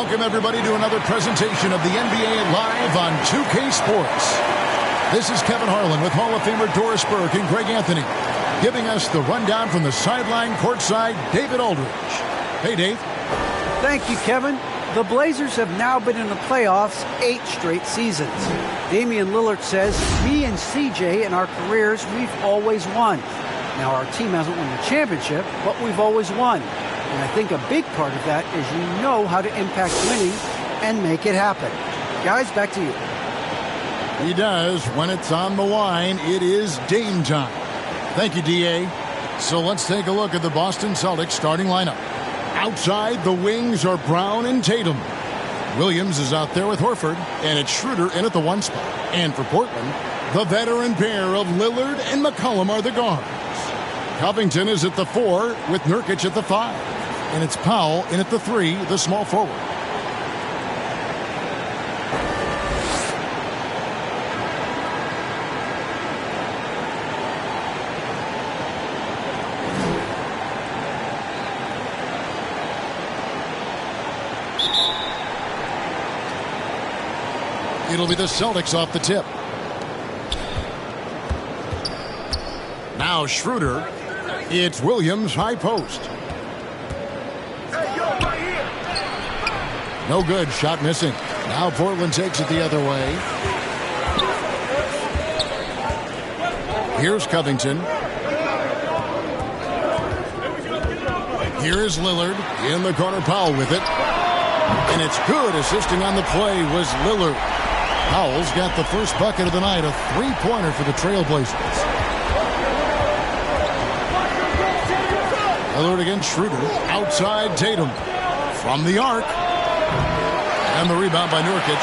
Welcome, everybody, to another presentation of the NBA Live on 2K Sports. This is Kevin Harlan with Hall of Famer Doris Burke and Greg Anthony, giving us the rundown from the sideline courtside, David Aldridge. Hey, Dave. Thank you, Kevin. The Blazers have now been in the playoffs 8 straight seasons. Damian Lillard says, me and CJ in our careers, we've always won. Now, our team hasn't won the championship, but we've always won. And I think a big part of that is you know how to impact winning and make it happen. Guys, back to you. He does. When it's on the line, it is Dame time. Thank you, D.A. So let's take a look at the Boston Celtics starting lineup. Outside, the wings are Brown and Tatum. Williams is out there with Horford, and it's Schroeder in at the 1 spot. And for Portland, the veteran pair of Lillard and McCollum are the guards. Covington is at the 4 with Nurkic at the 5. And it's Powell in at the 3, the small forward. It'll be the Celtics off the tip. Now Schroeder. It's Williams, high post. No good. Shot missing. Now Portland takes it the other way. Here's Covington. Here's Lillard. In the corner, Powell with it. And it's good. Assisting on the play was Lillard. Powell's got the first bucket of the night. A three-pointer for the Trailblazers. Lillard against Schroeder. Outside Tatum. From the arc. And the rebound by Nurkic.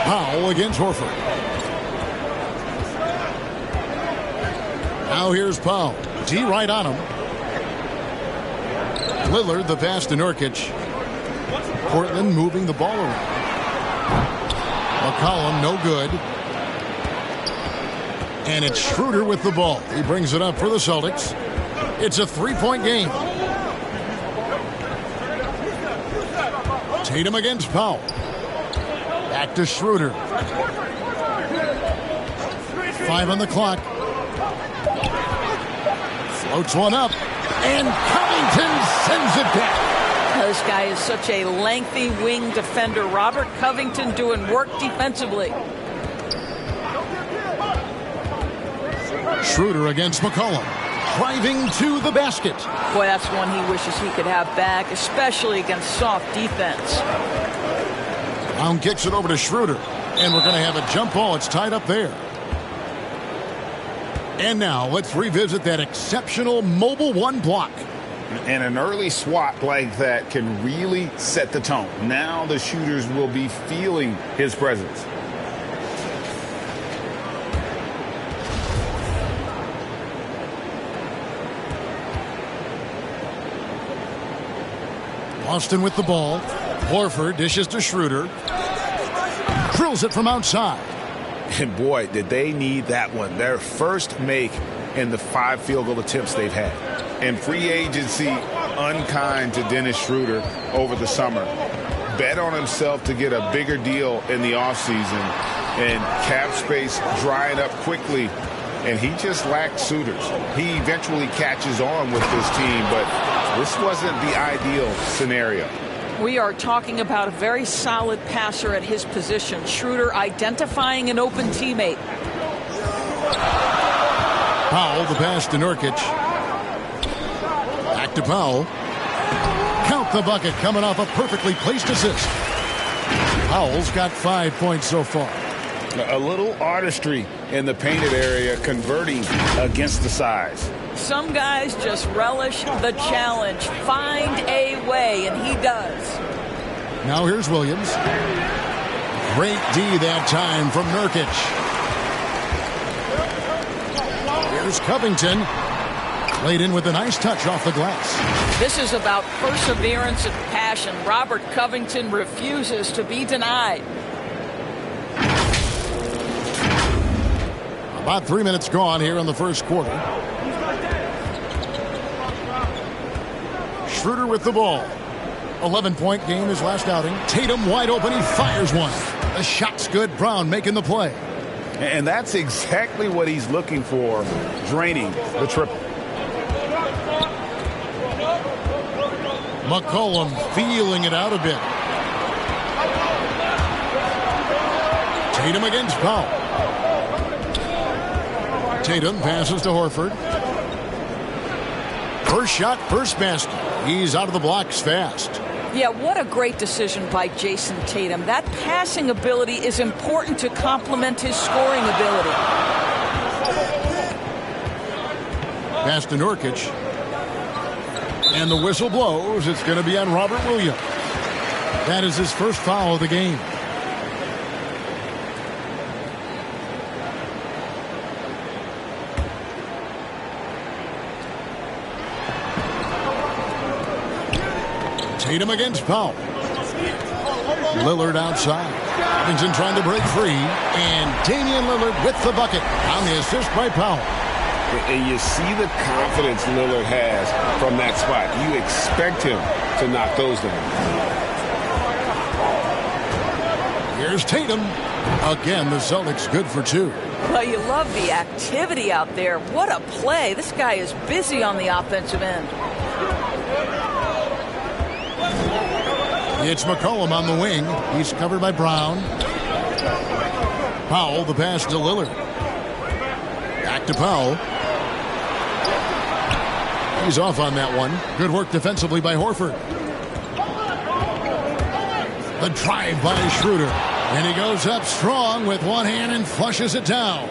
Powell against Horford. Now here's Powell. D right on him. Lillard, the pass to Nurkic. Portland moving the ball around. McCollum, no good. And it's Schroeder with the ball. He brings it up for the Celtics. It's a 3-point game. Tatum against Powell. Back to Schroeder. 5 on the clock. Floats one up. And Covington sends it back. This guy is such a lengthy wing defender. Robert Covington doing work defensively. Schroeder against McCollum. Driving to the basket. Boy, that's one he wishes he could have back, especially against soft defense. Brown kicks it over to Schroeder. And we're going to have a jump ball. It's tied up there. And now let's revisit that exceptional mobile 1 block. And an early swat like that can really set the tone. Now the shooters will be feeling his presence. Austin with the ball. Horford dishes to Schroeder. Drills it from outside. And boy, did they need that one. Their first make in the 5 field goal attempts they've had. And free agency unkind to Dennis Schroeder over the summer. Bet on himself to get a bigger deal in the offseason. And cap space drying up quickly. And he just lacked suitors. He eventually catches on with this team, but this wasn't the ideal scenario. We are talking about a very solid passer at his position. Schroeder identifying an open teammate. Powell, the pass to Nurkic. Back to Powell. Count the bucket coming off a perfectly placed assist. Powell's got 5 points so far. A little artistry in the painted area, converting against the size. Some guys just relish the challenge. Find a way, and he does. Now here's Williams. Great D that time from Nurkic. Here's Covington. Played in with a nice touch off the glass. This is about perseverance and passion. Robert Covington refuses to be denied. About 3 minutes gone here in the first quarter. Schroeder with the ball. 11-point game his last outing. Tatum wide open. He fires one. The shot's good. Brown making the play. And that's exactly what he's looking for, draining the triple. McCollum feeling it out a bit. Tatum against Powell. Tatum passes to Horford. First shot, first basket. He's out of the blocks fast. Yeah, what a great decision by Jason Tatum. That passing ability is important to complement his scoring ability. Pass to Nurkic. And the whistle blows. It's going to be on Robert Williams. That is his first foul of the game. Tatum against Powell. Lillard outside. Covington trying to break free. And Damian Lillard with the bucket on the assist by Powell. And you see the confidence Lillard has from that spot. You expect him to knock those down. Here's Tatum. Again, the Celtics good for two. Well, you love the activity out there. What a play. This guy is busy on the offensive end. It's McCollum on the wing. He's covered by Brown. Powell, the pass to Lillard. Back to Powell. He's off on that one. Good work defensively by Horford. The drive by Schroeder. And he goes up strong with one hand and flushes it down.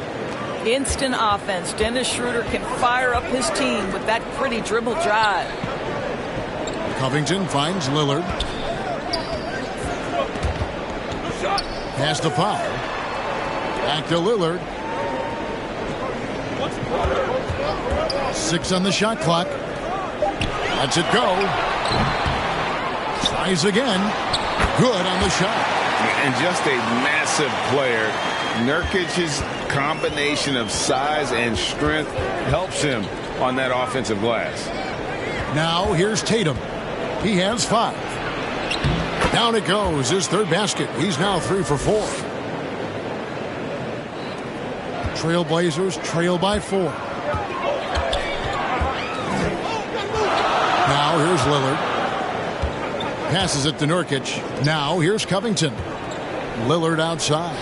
Instant offense. Dennis Schroeder can fire up his team with that pretty dribble drive. Covington finds Lillard. Pass to Powell. Back to Lillard. 6 on the shot clock. Lets it go. Tries again. Good on the shot. And just a massive player. Nurkic's combination of size and strength helps him on that offensive glass. Now here's Tatum. He has 5. Down it goes. His third basket. He's now 3 for 4. Trailblazers trail by 4. Now here's Lillard. Passes it to Nurkic. Now here's Covington. Lillard outside.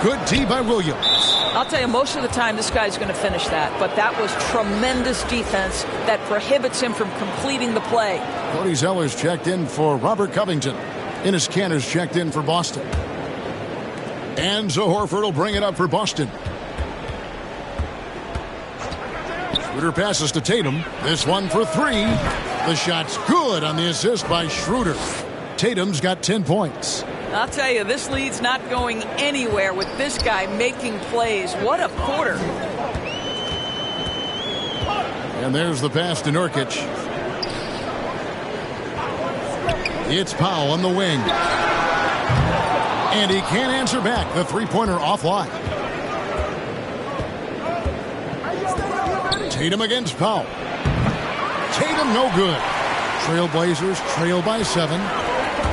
Good D by Williams. I'll tell you, most of the time this guy's going to finish that. But that was tremendous defense that prohibits him from completing the play. Cody Zeller's checked in for Robert Covington. Enes Kanter's checked in for Boston. And so Horford will bring it up for Boston. Schroeder passes to Tatum. This one for 3. The shot's good on the assist by Schroeder. Tatum's got 10 points. I'll tell you, this lead's not going anywhere with this guy making plays. What a quarter. And there's the pass to Nurkic. It's Powell on the wing. And he can't answer back. The three-pointer offline. Tatum against Powell. Tatum no good. Trailblazers trail by 7.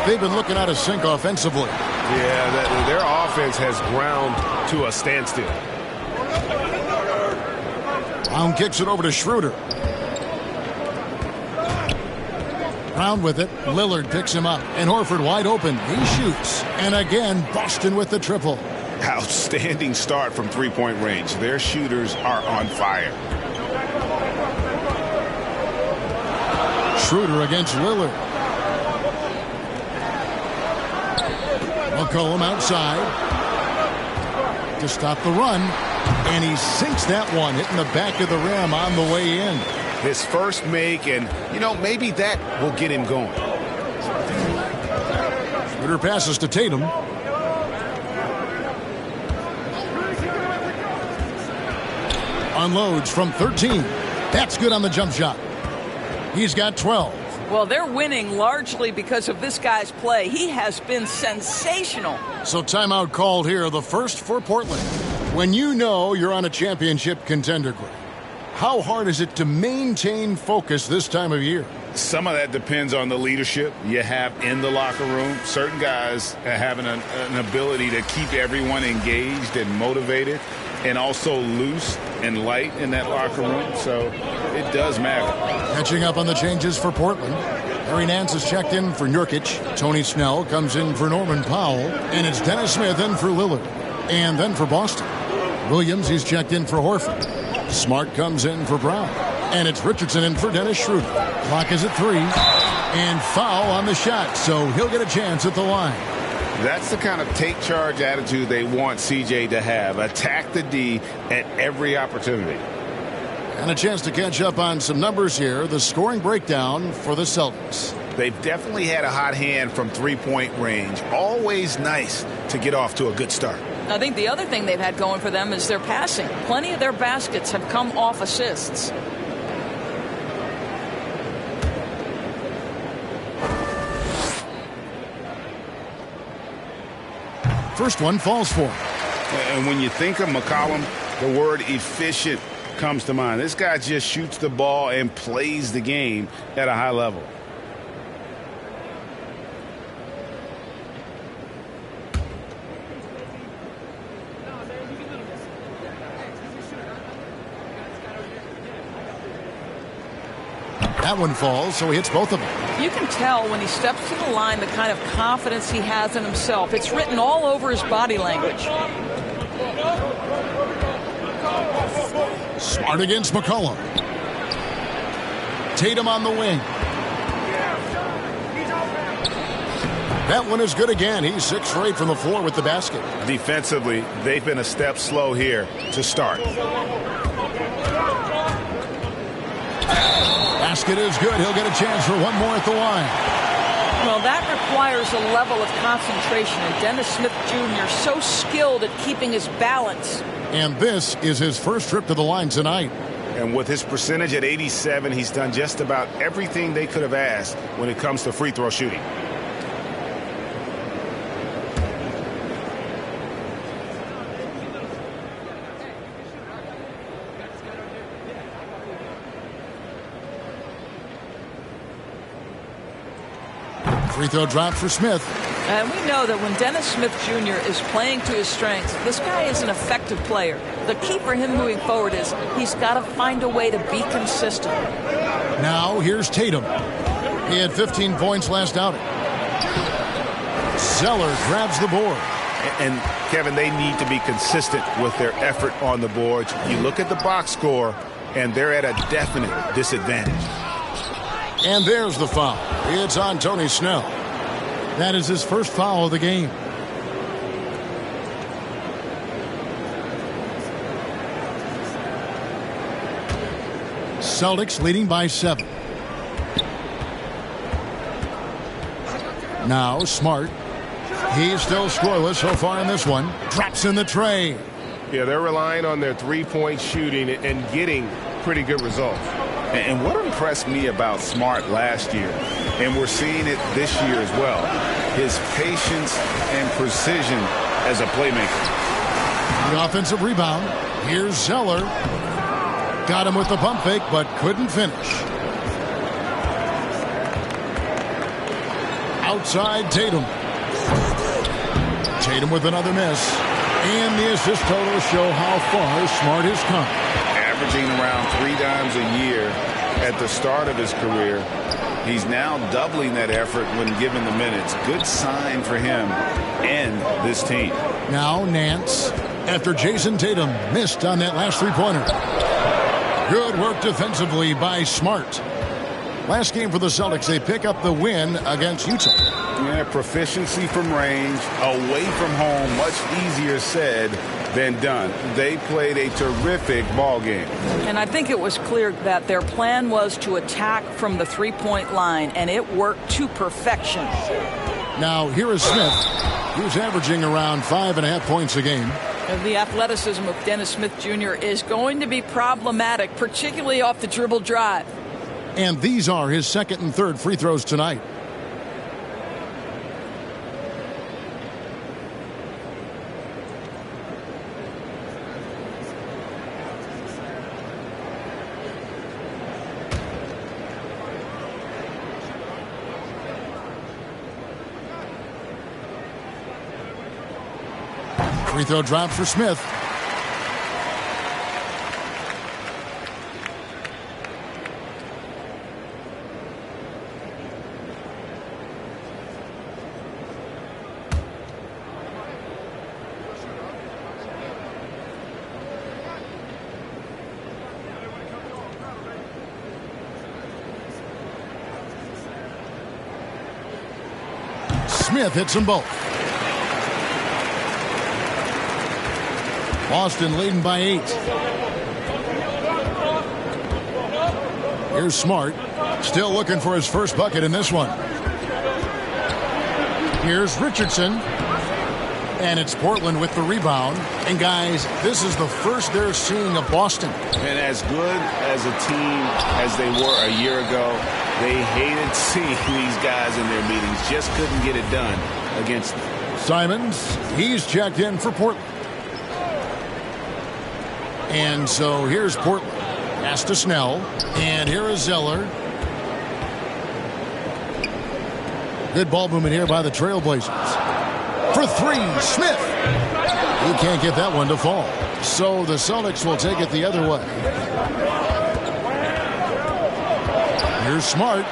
They've been looking out of sync offensively. Yeah, their offense has ground to a standstill. Brown kicks it over to Schroeder. Brown with it. Lillard picks him up. And Horford wide open. He shoots. And again, Boston with the triple. Outstanding start from three-point range. Their shooters are on fire. Schroeder against Lillard. McCollum outside to stop the run. And he sinks that one, hitting the back of the rim on the way in. His first make, and, maybe that will get him going. Schroeder passes to Tatum. Unloads from 13. That's good on the jump shot. He's got 12. Well, they're winning largely because of this guy's play. He has been sensational. So timeout called here, the first for Portland. When you know you're on a championship contender grid, how hard is it to maintain focus this time of year? Some of that depends on the leadership you have in the locker room. Certain guys have an ability to keep everyone engaged and motivated and also loose and light in that locker room. So it does matter. Catching up on the changes for Portland. Harry Nance is checked in for Nurkic. Tony Snell comes in for Norman Powell. And it's Dennis Smith in for Lillard. And then for Boston, Williams, he's checked in for Horford. Smart comes in for Brown. And it's Richardson in for Dennis Schroeder. Clock is at 3. And foul on the shot, so he'll get a chance at the line. That's the kind of take charge attitude they want CJ to have. Attack the D at every opportunity. And a chance to catch up on some numbers here. The scoring breakdown for the Celtics. They've definitely had a hot hand from three-point range. Always nice to get off to a good start. I think the other thing they've had going for them is their passing. Plenty of their baskets have come off assists. First one falls for him. And when you think of McCollum, the word efficient comes to mind. This guy just shoots the ball and plays the game at a high level. That one falls, so he hits both of them. You can tell when he steps to the line the kind of confidence he has in himself. It's written all over his body language. Smart against McCollum. Tatum on the wing. That one is good again. He's 6 for 8 from the floor with the basket. Defensively, they've been a step slow here to start. Basket is good. He'll get a chance for one more at the line. Well, that requires a level of concentration, and Dennis Smith Jr. so skilled at keeping his balance. And this is his first trip to the line tonight. And with his percentage at 87, he's done just about everything they could have asked when it comes to free throw shooting. Free throw drop for Smith. And we know that when Dennis Smith Jr. is playing to his strengths, this guy is an effective player. The key for him moving forward is he's got to find a way to be consistent. Now here's Tatum. He had 15 points last outing. Zeller grabs the board. And Kevin, they need to be consistent with their effort on the boards. You look at the box score, and they're at a definite disadvantage. And there's the foul. It's on Tony Snell. That is his first foul of the game. Celtics leading by 7. Now Smart. He's still scoreless so far in this one. Drops in the tray. Yeah, they're relying on their three-point shooting and getting pretty good results. And what impressed me about Smart last year, and we're seeing it this year as well, his patience and precision as a playmaker. The offensive rebound. Here's Zeller. Got him with the pump fake, but couldn't finish. Outside Tatum. Tatum with another miss. And the assist totals show how far Smart has come. Averaging around 3 times a year at the start of his career. He's now doubling that effort when given the minutes. Good sign for him and this team. Now Nance, after Jason Tatum missed on that last three-pointer. Good work defensively by Smart. Last game for the Celtics, they pick up the win against Utah. Yeah, proficiency from range, away from home, much easier said than done. They played a terrific ball game. And I think it was clear that their plan was to attack from the three-point line, and it worked to perfection. Now here is Smith, who's averaging around 5.5 points a game. And the athleticism of Dennis Smith Jr. is going to be problematic, particularly off the dribble drive. And these are his second and third free throws tonight. Free throw drop for Smith. Smith hits them both. Boston leading by 8. Here's Smart. Still looking for his first bucket in this one. Here's Richardson. And it's Portland with the rebound. And guys, this is the first they're seeing of Boston. And as good as a team as they were a year ago, they hated seeing these guys in their meetings. Just couldn't get it done against them. Simons, he's checked in for Portland. And so here's Portland. Pass to Snell. And here is Zeller. Good ball movement here by the Trailblazers. For 3, Smith. He can't get that one to fall. So the Celtics will take it the other way. Here's Smart.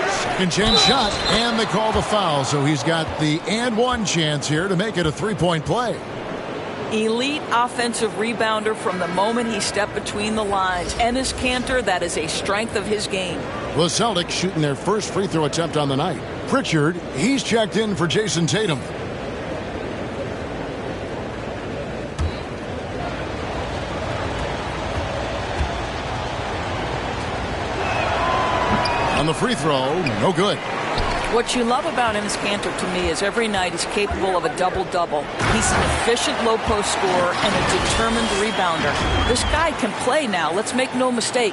Second chance shot. And they call the foul. So he's got the and one chance here to make it a 3-point play. Elite offensive rebounder from the moment he stepped between the lines. Enes Kanter, that is a strength of his game. The Celtics shooting their first free throw attempt on the night. Pritchard, he's checked in for Jason Tatum. On the free throw, no good. What you love about Enes Kanter to me is every night he's capable of a double-double. He's an efficient low-post scorer and a determined rebounder. This guy can play now. Let's make no mistake.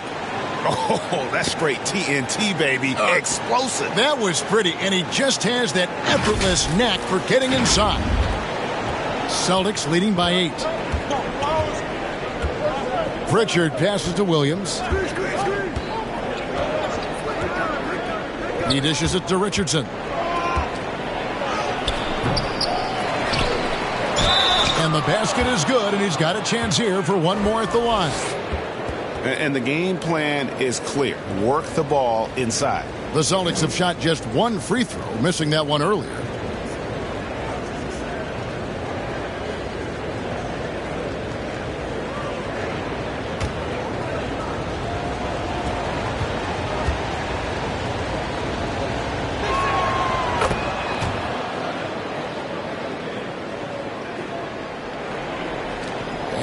Oh, that's straight TNT, baby. Explosive. That was pretty, and he just has that effortless knack for getting inside. Celtics leading by 8. Pritchard passes to Williams. He dishes it to Richardson. And the basket is good, and he's got a chance here for one more at the line. And the game plan is clear. Work the ball inside. The Celtics have shot just one free throw, missing that one earlier.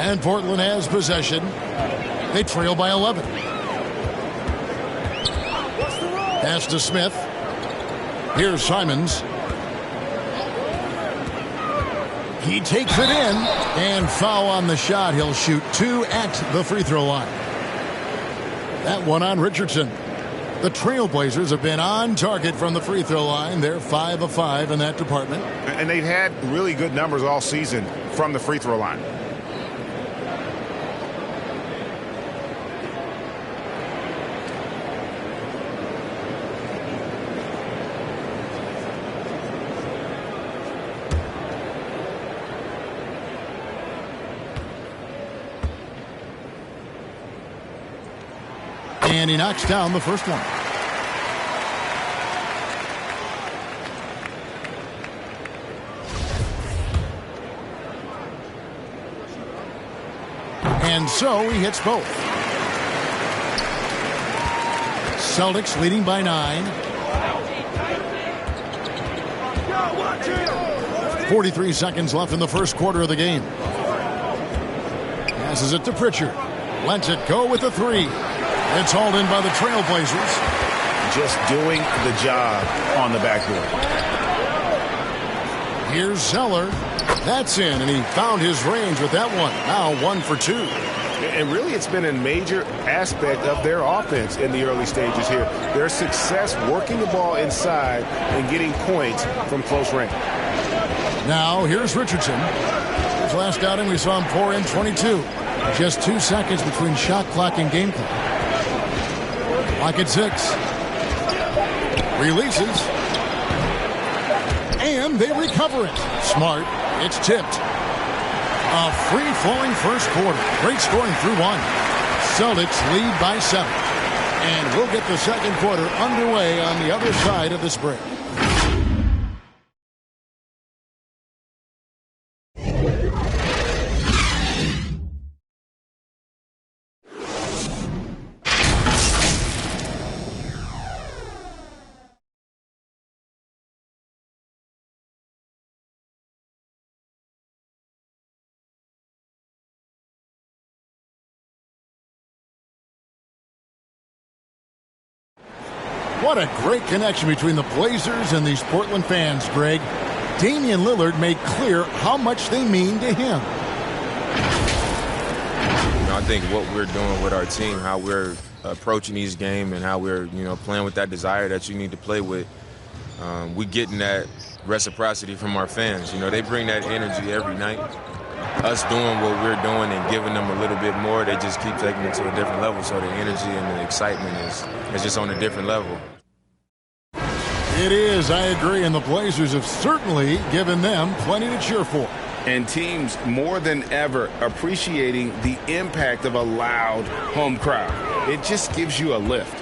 And Portland has possession. They trail by 11. Pass to Smith. Here's Simons. He takes it in. And foul on the shot. He'll shoot 2 at the free throw line. That one on Richardson. The Trailblazers have been on target from the free throw line. They're 5 of 5 in that department. And they've had really good numbers all season from the free throw line. And he knocks down the first one. And so he hits both. Celtics leading by 9. 43 seconds left in the first quarter of the game. Passes it to Pritchard. Lets it go with a 3. It's hauled in by the Trailblazers. Just doing the job on the backboard. Here's Zeller. That's in, and he found his range with that one. Now 1 for 2. And really, it's been a major aspect of their offense in the early stages here. Their success working the ball inside and getting points from close range. Now here's Richardson. His last outing, we saw him pour in 22. Just 2 seconds between shot clock and game clock. Clock at 6. Releases. And they recover it. Smart It's tipped. A free-flowing first quarter. Great scoring through one. Celtics lead by 7. And we'll get the second quarter underway on the other side of this break. What a great connection between the Blazers and these Portland fans, Greg. Damian Lillard made clear how much they mean to him. I think what we're doing with our team, how we're approaching each game and how we're, playing with that desire that you need to play with, we're getting that reciprocity from our fans. They bring that energy every night. Us doing what we're doing and giving them a little bit more, they just keep taking it to a different level. So the energy and the excitement is just on a different level. It is, I agree, and the Blazers have certainly given them plenty to cheer for. And teams more than ever appreciating the impact of a loud home crowd. It just gives you a lift.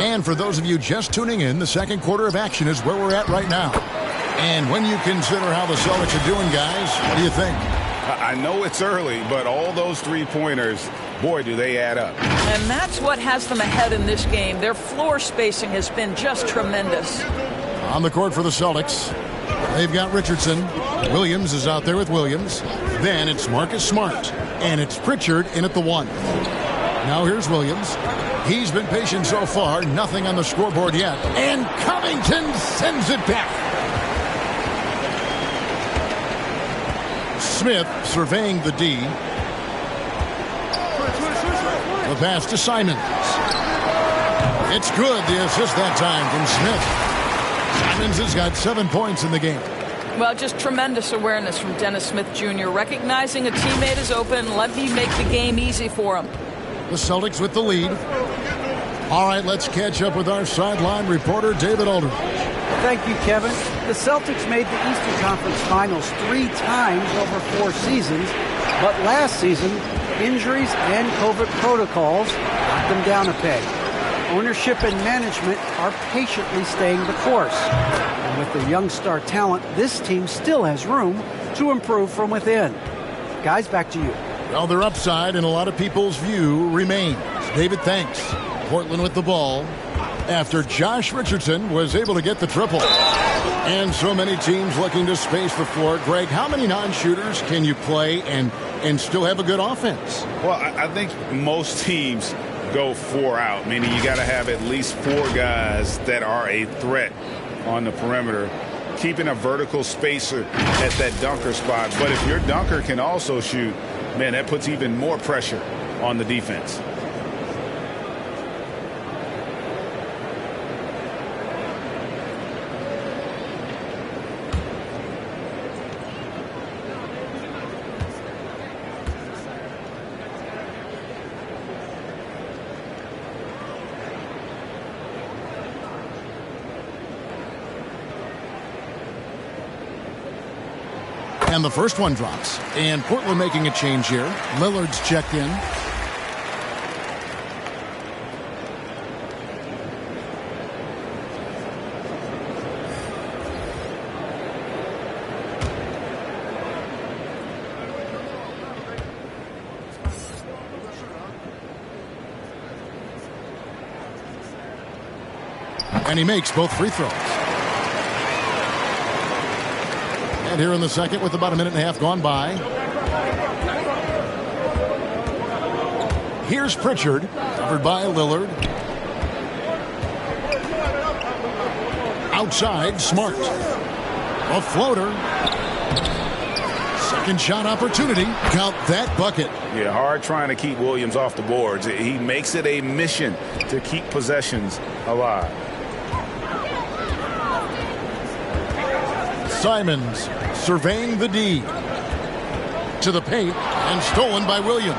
And for those of you just tuning in, the second quarter of action is where we're at right now. And when you consider how the Celtics are doing, guys, what do you think? I know it's early, but all those three-pointers, boy, do they add up. And that's what has them ahead in this game. Their floor spacing has been just tremendous. On the court for the Celtics, they've got Richardson. Williams is out there with Williams. Then it's Marcus Smart. And it's Pritchard in at the 1. Now here's Williams. He's been patient so far. Nothing on the scoreboard yet. And Covington sends it back. Smith surveying the D. The pass to Simons. It's good. The assist that time from Smith. Simons has got 7 points in the game. Well, just tremendous awareness from Dennis Smith Jr. Recognizing a teammate is open. Let me make the game easy for him. The Celtics with the lead. All right, let's catch up with our sideline reporter, David Aldridge. Thank you, Kevin. The Celtics made the Eastern Conference Finals 3 times over 4 seasons, but last season, injuries and COVID protocols knocked them down a peg. Ownership and management are patiently staying the course. And with the young star talent, this team still has room to improve from within. Guys, back to you. Well, their upside in a lot of people's view remains. David, thanks. Portland with the ball after Josh Richardson was able to get the triple. And so many teams looking to space the floor. Greg, how many non-shooters can you play and still have a good offense? Well, I think most teams go 4 out, meaning you got to have at least 4 guys that are a threat on the perimeter, keeping a vertical spacer at that dunker spot. But if your dunker can also shoot, man, that puts even more pressure on the defense. And the first one drops. And Portland making a change here. Lillard's checked in. And he makes both free throws. And here in the second with about a minute and a half gone by. Here's Pritchard, covered by Lillard. Outside, Smart. A floater. Second shot opportunity. Count that bucket. Yeah, hard trying to keep Williams off the boards. He makes it a mission to keep possessions alive. Simons surveying the D. To the paint and stolen by Williams.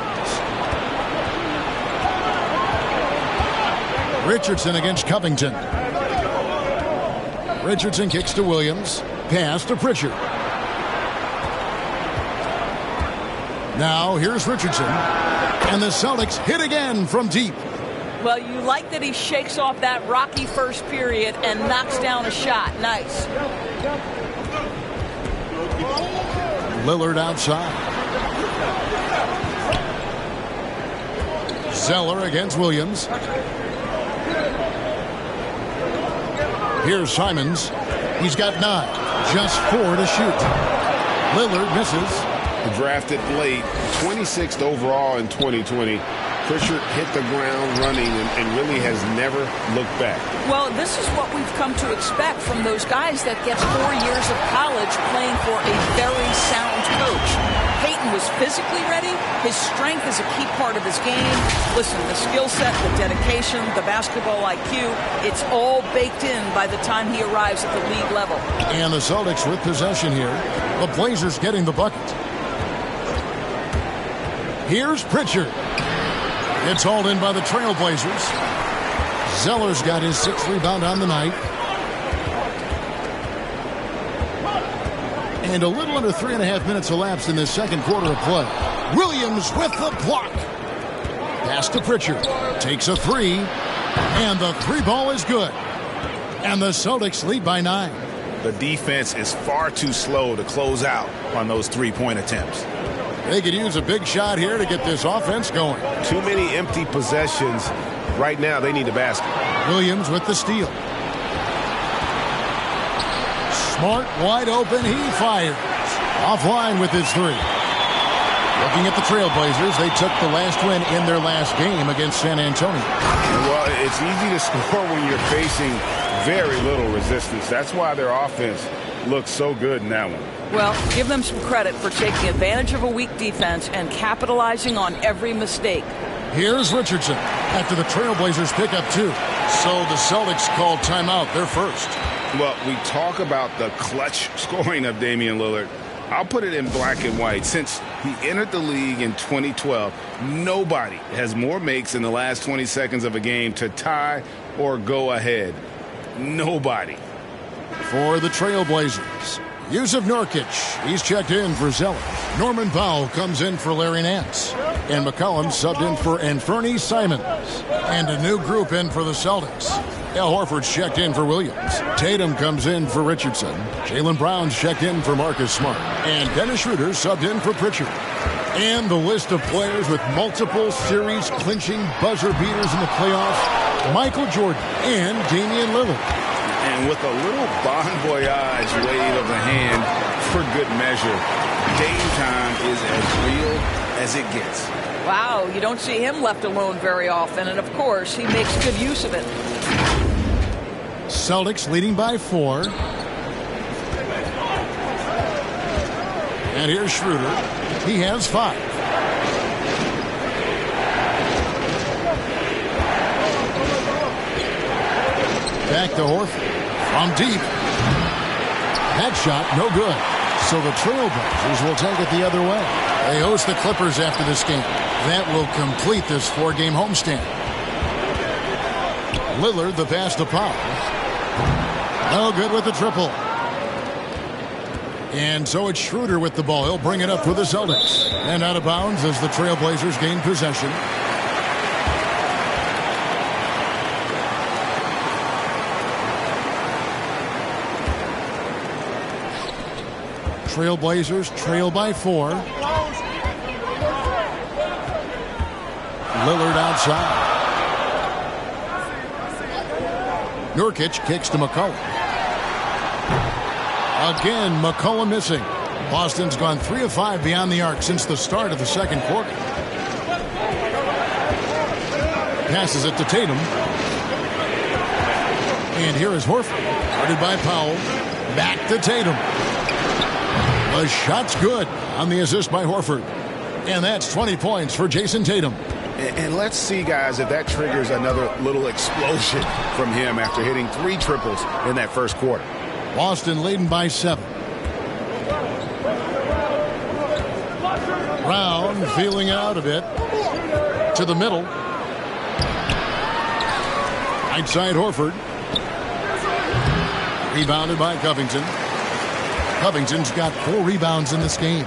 Richardson against Covington. Richardson kicks to Williams. Pass to Pritchard. Now here's Richardson. And the Celtics hit again from deep. Well, you like that he shakes off that rocky first period and knocks down a shot. Nice. Lillard outside. Zeller against Williams. Here's Simons. He's got 9. Just 4 to shoot. Lillard misses. Drafted late, 26th overall in 2020. Pritchard hit the ground running and really has never looked back. Well, this is what we've come to expect from those guys that gets 4 years of college playing for a very sound coach. Peyton was physically ready. His strength is a key part of his game. Listen, the skill set, the dedication, the basketball IQ, it's all baked in by the time he arrives at the league level. And the Celtics with possession here. The Blazers getting the bucket. Here's Pritchard. It's hauled in by the Trailblazers. Zeller's got his 6th rebound on the night. And a little under 3.5 minutes elapsed in this second quarter of play. Williams with the block. Pass to Pritchard. Takes a 3. And the 3 ball is good. And the Celtics lead by 9. The defense is far too slow to close out on those 3-point attempts. They could use a big shot here to get this offense going. Too many empty possessions. Right now, they need a basket. Williams with the steal. Smart, wide open, he fires. Offline with his 3. Looking at the Trailblazers, they took the last win in their last game against San Antonio. Well, it's easy to score when you're facing very little resistance. That's why their offense looks so good in that one. Well, give them some credit for taking advantage of a weak defense and capitalizing on every mistake. Here's Richardson after the Trailblazers pick up 2. So the Celtics call timeout. They're first. Well, we talk about the clutch scoring of Damian Lillard. I'll put it in black and white. Since he entered the league in 2012, nobody has more makes in the last 20 seconds of a game to tie or go ahead. Nobody. For the Trailblazers, Yusuf Nurkic, he's checked in for Zeller. Norman Powell comes in for Larry Nance. And McCollum subbed in for Anthony Simons. And a new group in for the Celtics. Al Horford's checked in for Williams. Tatum comes in for Richardson. Jaylen Brown's checked in for Marcus Smart. And Dennis Schroeder subbed in for Pritchard. And the list of players with multiple series-clinching buzzer beaters in the playoffs, Michael Jordan and Damian Lillard. And with a little bon voyage wave of the hand for good measure, Dame time is as real as it gets. Wow, you don't see him left alone very often, and of course, he makes good use of it. Celtics leading by 4. And here's Schroeder. He has 5. Back to Horford. From deep. That shot, no good. So the Trailblazers will take it the other way. They host the Clippers after this game. That will complete this 4-game homestand. Lillard, the pass to Powell. No good with the triple. And so it's Schroeder with the ball. He'll bring it up for the Celtics. And out of bounds as the Trailblazers gain possession. Trailblazers trail by 4. Lillard outside. Nurkic kicks to McCollum. Again, McCollum missing. Boston's gone 3 of 5 beyond the arc since the start of the second quarter. Passes it to Tatum. And here is Horford. Guarded by Powell. Back to Tatum. The shot's good on the assist by Horford. And that's 20 points for Jason Tatum. And let's see, guys, if that triggers another little explosion from him after hitting 3 triples in that first quarter. Boston leading by 7. Brown feeling out a bit. To the middle. Right side Horford. Rebounded by Covington. Covington's got 4 rebounds in this game.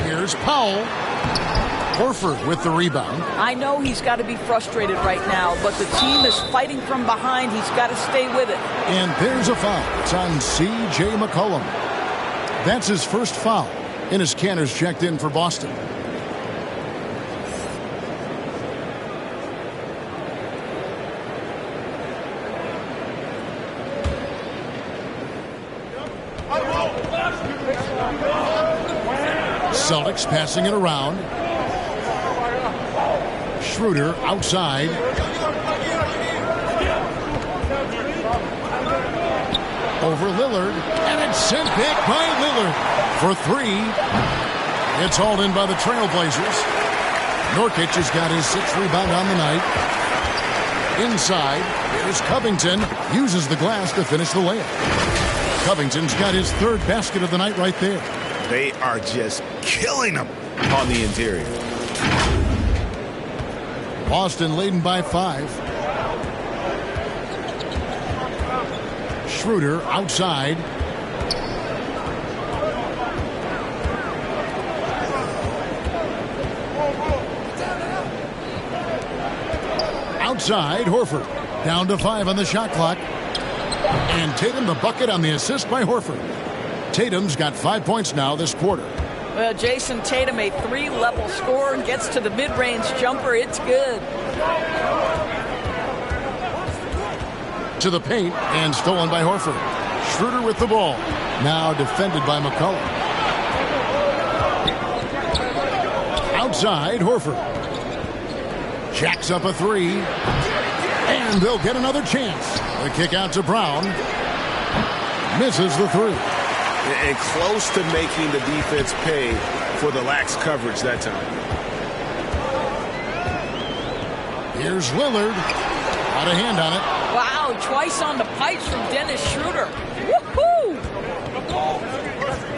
Here's Powell. Horford with the rebound. I know he's got to be frustrated right now, but the team is fighting from behind. He's got to stay with it. And there's a foul. It's on C.J. McCollum. That's his first foul. Enes Kanter's checked in for Boston. Celtics passing it around. Schroeder outside. Over Lillard. And it's sent back by Lillard for 3. It's hauled in by the Trailblazers. Nurkic has got his 6th rebound on the night. Inside, here's Covington. Uses the glass to finish the layup. Covington's got his 3rd basket of the night right there. They are just killing them on the interior. Boston leading by 5. Schroeder outside. Outside, Horford. Down to 5 on the shot clock. And Tatum the bucket on the assist by Horford. Tatum's got 5 points now this quarter. Well, Jason Tatum, a 3-level scorer, and gets to the mid-range jumper. It's good. To the paint and stolen by Horford. Schroeder with the ball. Now defended by McCollum. Outside, Horford. Jacks up a 3. And they'll get another chance. The kick out to Brown. Misses the 3. And close to making the defense pay for the lax coverage that time. Here's Lillard. Got a hand on it. Wow, twice on the pipes from Dennis Schroeder. Woohoo!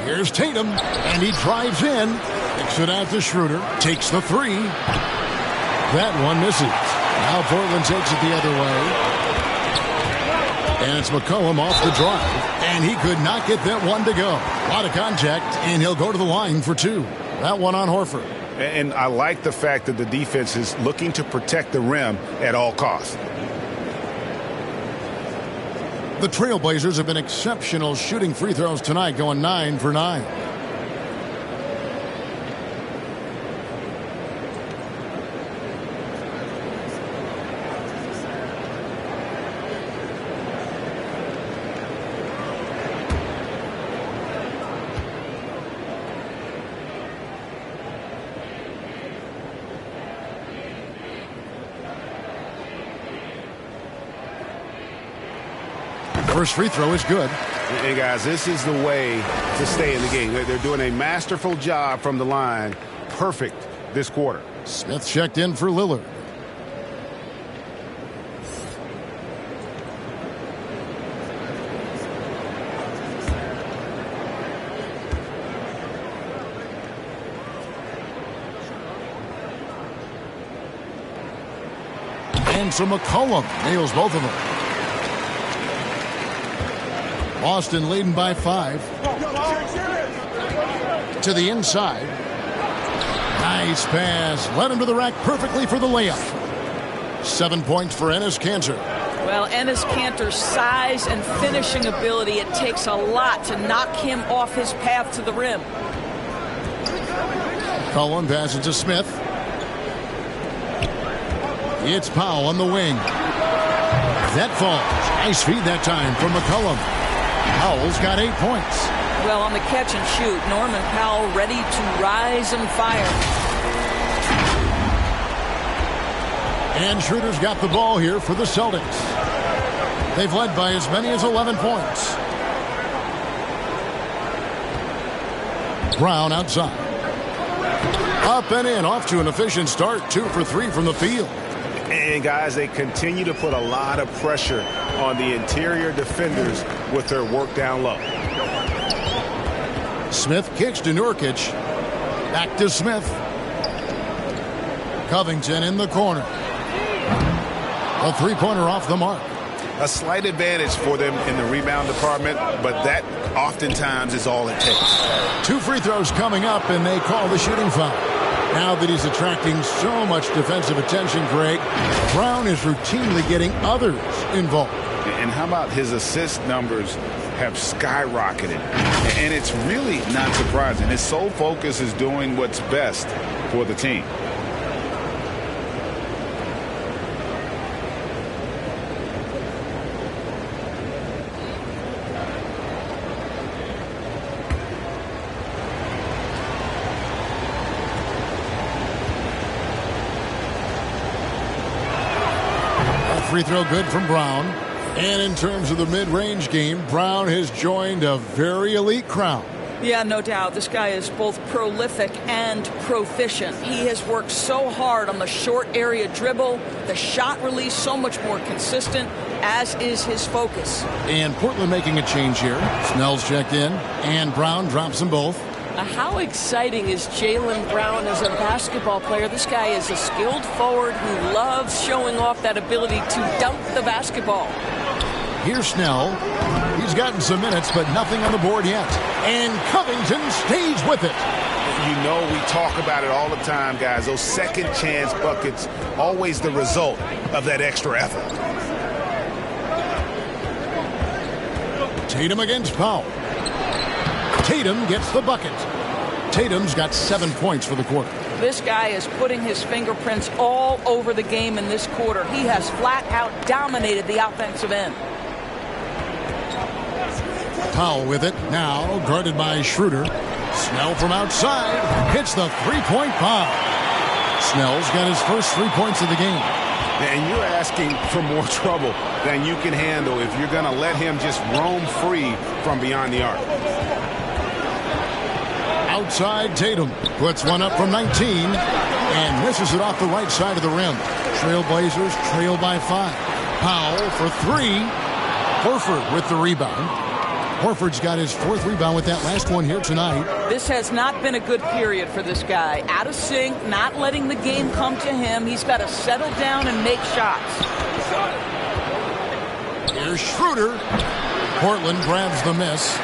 Here's Tatum, and he drives in. Kicks it out to Schroeder. Takes the 3. That one misses. Now Portland takes it the other way. And it's McCollum off the drive. And he could not get that one to go. A lot of contact, and he'll go to the line for 2. That one on Horford. And I like the fact that the defense is looking to protect the rim at all costs. The Trailblazers have been exceptional shooting free throws tonight, going 9 for 9. First free throw is good. Hey, guys, this is the way to stay in the game. They're doing a masterful job from the line. Perfect this quarter. Smith checked in for Lillard. And so McCollum nails both of them. Boston leading by 5. To the inside. Nice pass. Led him to the rack perfectly for the layup. 7 points for Enes Kanter. Well, Enes Kanter's size and finishing ability, it takes a lot to knock him off his path to the rim. Cullen passes to Smith. It's Powell on the wing. That falls. Nice feed that time from McCollum. Powell's got 8 points. Well, on the catch and shoot, Norman Powell ready to rise and fire. And Schroeder's got the ball here for the Celtics. They've led by as many as 11 points. Brown outside. Up and in, off to an efficient start. 2 for 3 from the field. And, guys, they continue to put a lot of pressure on the interior defenders with their work down low. Smith kicks to Nurkic. Back to Smith. Covington in the corner. A three-pointer off the mark. A slight advantage for them in the rebound department, but that oftentimes is all it takes. 2 free throws coming up, and they call the shooting foul. Now that he's attracting so much defensive attention, Greg, Brown is routinely getting others involved. And how about his assist numbers have skyrocketed? And it's really not surprising. His sole focus is doing what's best for the team. Free throw good from Brown. And in terms of the mid-range game, Brown has joined a very elite crowd. Yeah, no doubt. This guy is both prolific and proficient. He has worked so hard on the short area dribble, the shot release so much more consistent, as is his focus. And Portland making a change here. Snell's checked in, and Brown drops them both. How exciting is Jaylen Brown as a basketball player? This guy is a skilled forward who loves showing off that ability to dunk the basketball. Here's Snell. He's gotten some minutes, but nothing on the board yet. And Covington stays with it. You know, we talk about it all the time, guys. Those second chance buckets, always the result of that extra effort. Tatum against Powell. Tatum gets the bucket. Tatum's got 7 points for the quarter. This guy is putting his fingerprints all over the game in this quarter. He has flat out dominated the offensive end. Powell with it now, guarded by Schroeder. Snell from outside hits the three-point bomb. Snell's got his first 3 points of the game. And you're asking for more trouble than you can handle if you're going to let him just roam free from beyond the arc. Outside, Tatum puts one up from 19 and misses it off the right side of the rim. Trailblazers trail by 5. Powell for 3. Horford with the rebound. Horford's got his 4th rebound with that last one here tonight. This has not been a good period for this guy. Out of sync, not letting the game come to him. He's got to settle down and make shots. Here's Schroeder. Portland grabs the miss.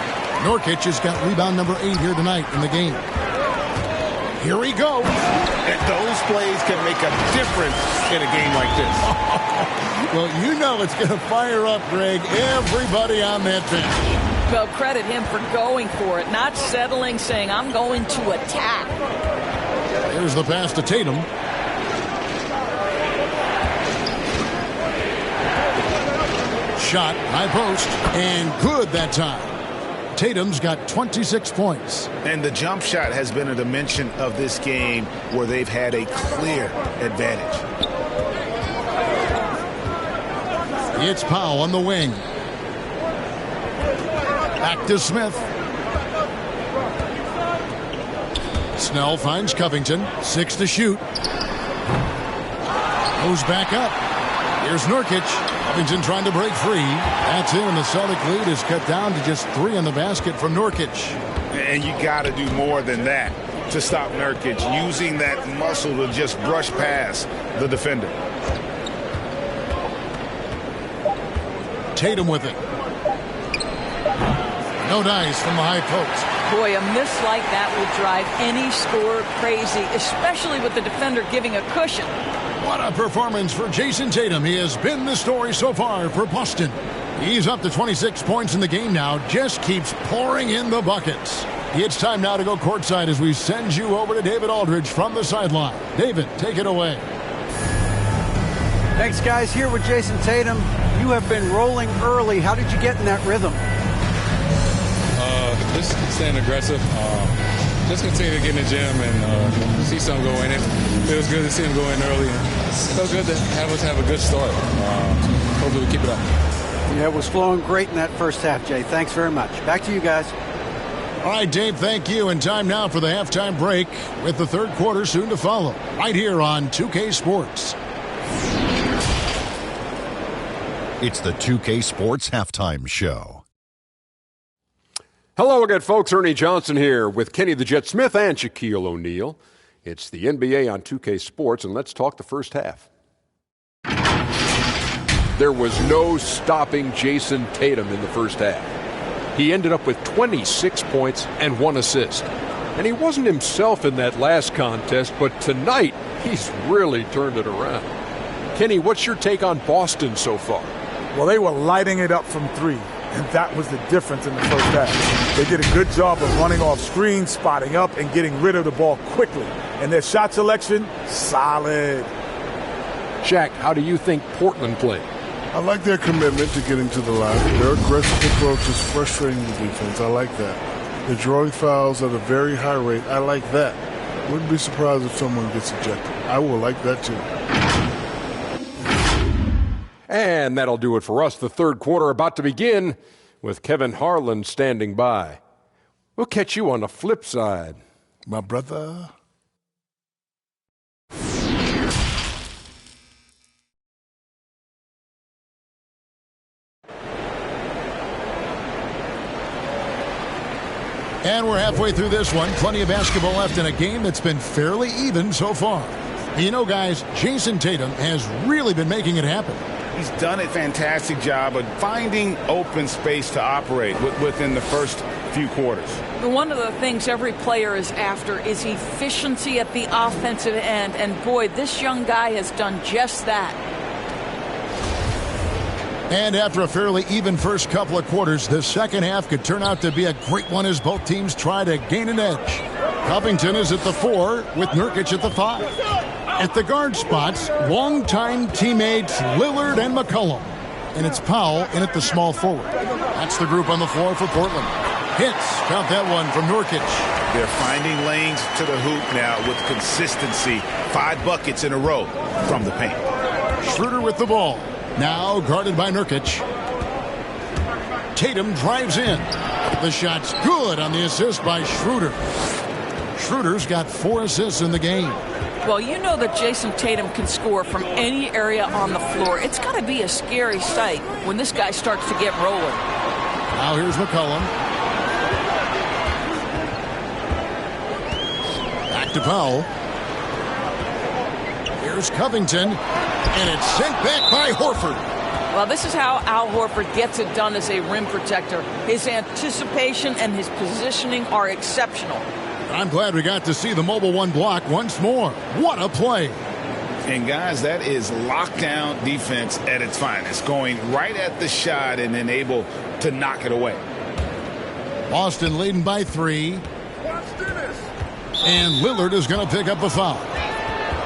Nurkic has got rebound number 8 here tonight in the game. Here he goes. And those plays can make a difference in a game like this. Well, you know it's going to fire up, Greg, everybody on that bench. Well, credit him for going for it, not settling, saying, I'm going to attack. Here's the pass to Tatum. Shot, high post, and good that time. Tatum's got 26 points. And the jump shot has been a dimension of this game where they've had a clear advantage. It's Powell on the wing. Back to Smith. Snell finds Covington. 6 to shoot. Goes back up. Here's Nurkic. Covington trying to break free. That's it, and the Celtic lead is cut down to just 3 in the basket from Nurkic. And you got to do more than that to stop Nurkic, using that muscle to just brush past the defender. Tatum with it. No dice from the high post. Boy, a miss like that will drive any scorer crazy, especially with the defender giving a cushion. What a performance for Jason Tatum. He has been the story so far for Boston. He's up to 26 points in the game now. Just keeps pouring in the buckets. It's time now to go courtside as we send you over to David Aldridge from the sideline. David, take it away. Thanks, guys. Here with Jason Tatum. You have been rolling early. How did you get in that rhythm? Just staying aggressive. Just continue to get in the gym and see something go in. It feels good to see him go in early. It feels good to have us have a good start. Hopefully we keep it up. Yeah, it was flowing great in that first half, Jay. Thanks very much. Back to you guys. All right, Dave, thank you. And time now for the halftime break with the third quarter soon to follow. Right here on 2K Sports. It's the 2K Sports Halftime Show. Hello again, folks. Ernie Johnson here with Kenny the Jet Smith and Shaquille O'Neal. It's the NBA on 2K Sports, and let's talk the first half. there was no stopping Jason Tatum in the first half. He ended up with 26 points and 1 assist. And he wasn't himself in that last contest, but tonight he's really turned it around. Kenny, what's your take on Boston so far? Well, they were lighting it up from 3, and that was the difference in the first half. They did a good job of running off screens, spotting up, and getting rid of the ball quickly. And their shot selection, solid. Shaq, how do you think Portland played? I like their commitment to getting to the line. Their aggressive approach is frustrating the defense. I like that. They're drawing fouls at a very high rate. I like that. Wouldn't be surprised if someone gets ejected. I will like that too. And that'll do it for us. The third quarter about to begin with Kevin Harlan standing by. We'll catch you on the flip side. My brother. And we're halfway through this one. Plenty of basketball left in a game that's been fairly even so far. You know, guys, Jason Tatum has really been making it happen. He's done a fantastic job of finding open space to operate within the first few quarters. One of the things every player is after is efficiency at the offensive end. And, boy, this young guy has done just that. And after a fairly even first couple of quarters, the second half could turn out to be a great one as both teams try to gain an edge. Covington is at the 4 with Nurkic at the 5. At the guard spots, longtime teammates Lillard and McCollum. And it's Powell in at the small forward. That's the group on the floor for Portland. Hits, count that one from Nurkic. They're finding lanes to the hoop now with consistency. 5 buckets in a row from the paint. Schroeder with the ball. Now guarded by Nurkic. Tatum drives in. The shot's good on the assist by Schroeder. Schroeder's got 4 assists in the game. Well, you know that Jason Tatum can score from any area on the floor. It's got to be a scary sight when this guy starts to get rolling. Now here's McCollum. Back to Powell. Here's Covington. And it's sent back by Horford. Well, this is how Al Horford gets it done as a rim protector. His anticipation and his positioning are exceptional. I'm glad we got to see the mobile 1 block once more. What a play. And, guys, that is lockdown defense at its finest. Going right at the shot and then able to knock it away. Boston leading by 3. And Lillard is going to pick up the foul.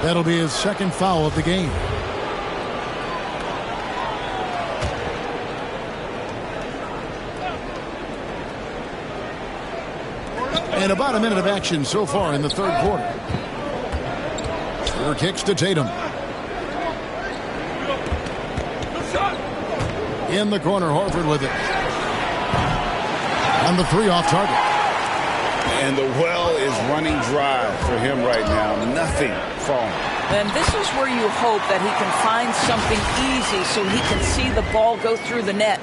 That'll be his second foul of the game. And about a minute of action so far in the third quarter. Schroeder kicks to Tatum. In the corner, Horford with it. On the 3 off target. And the well is running dry for him right now. Nothing falling. And this is where you hope that he can find something easy so he can see the ball go through the net.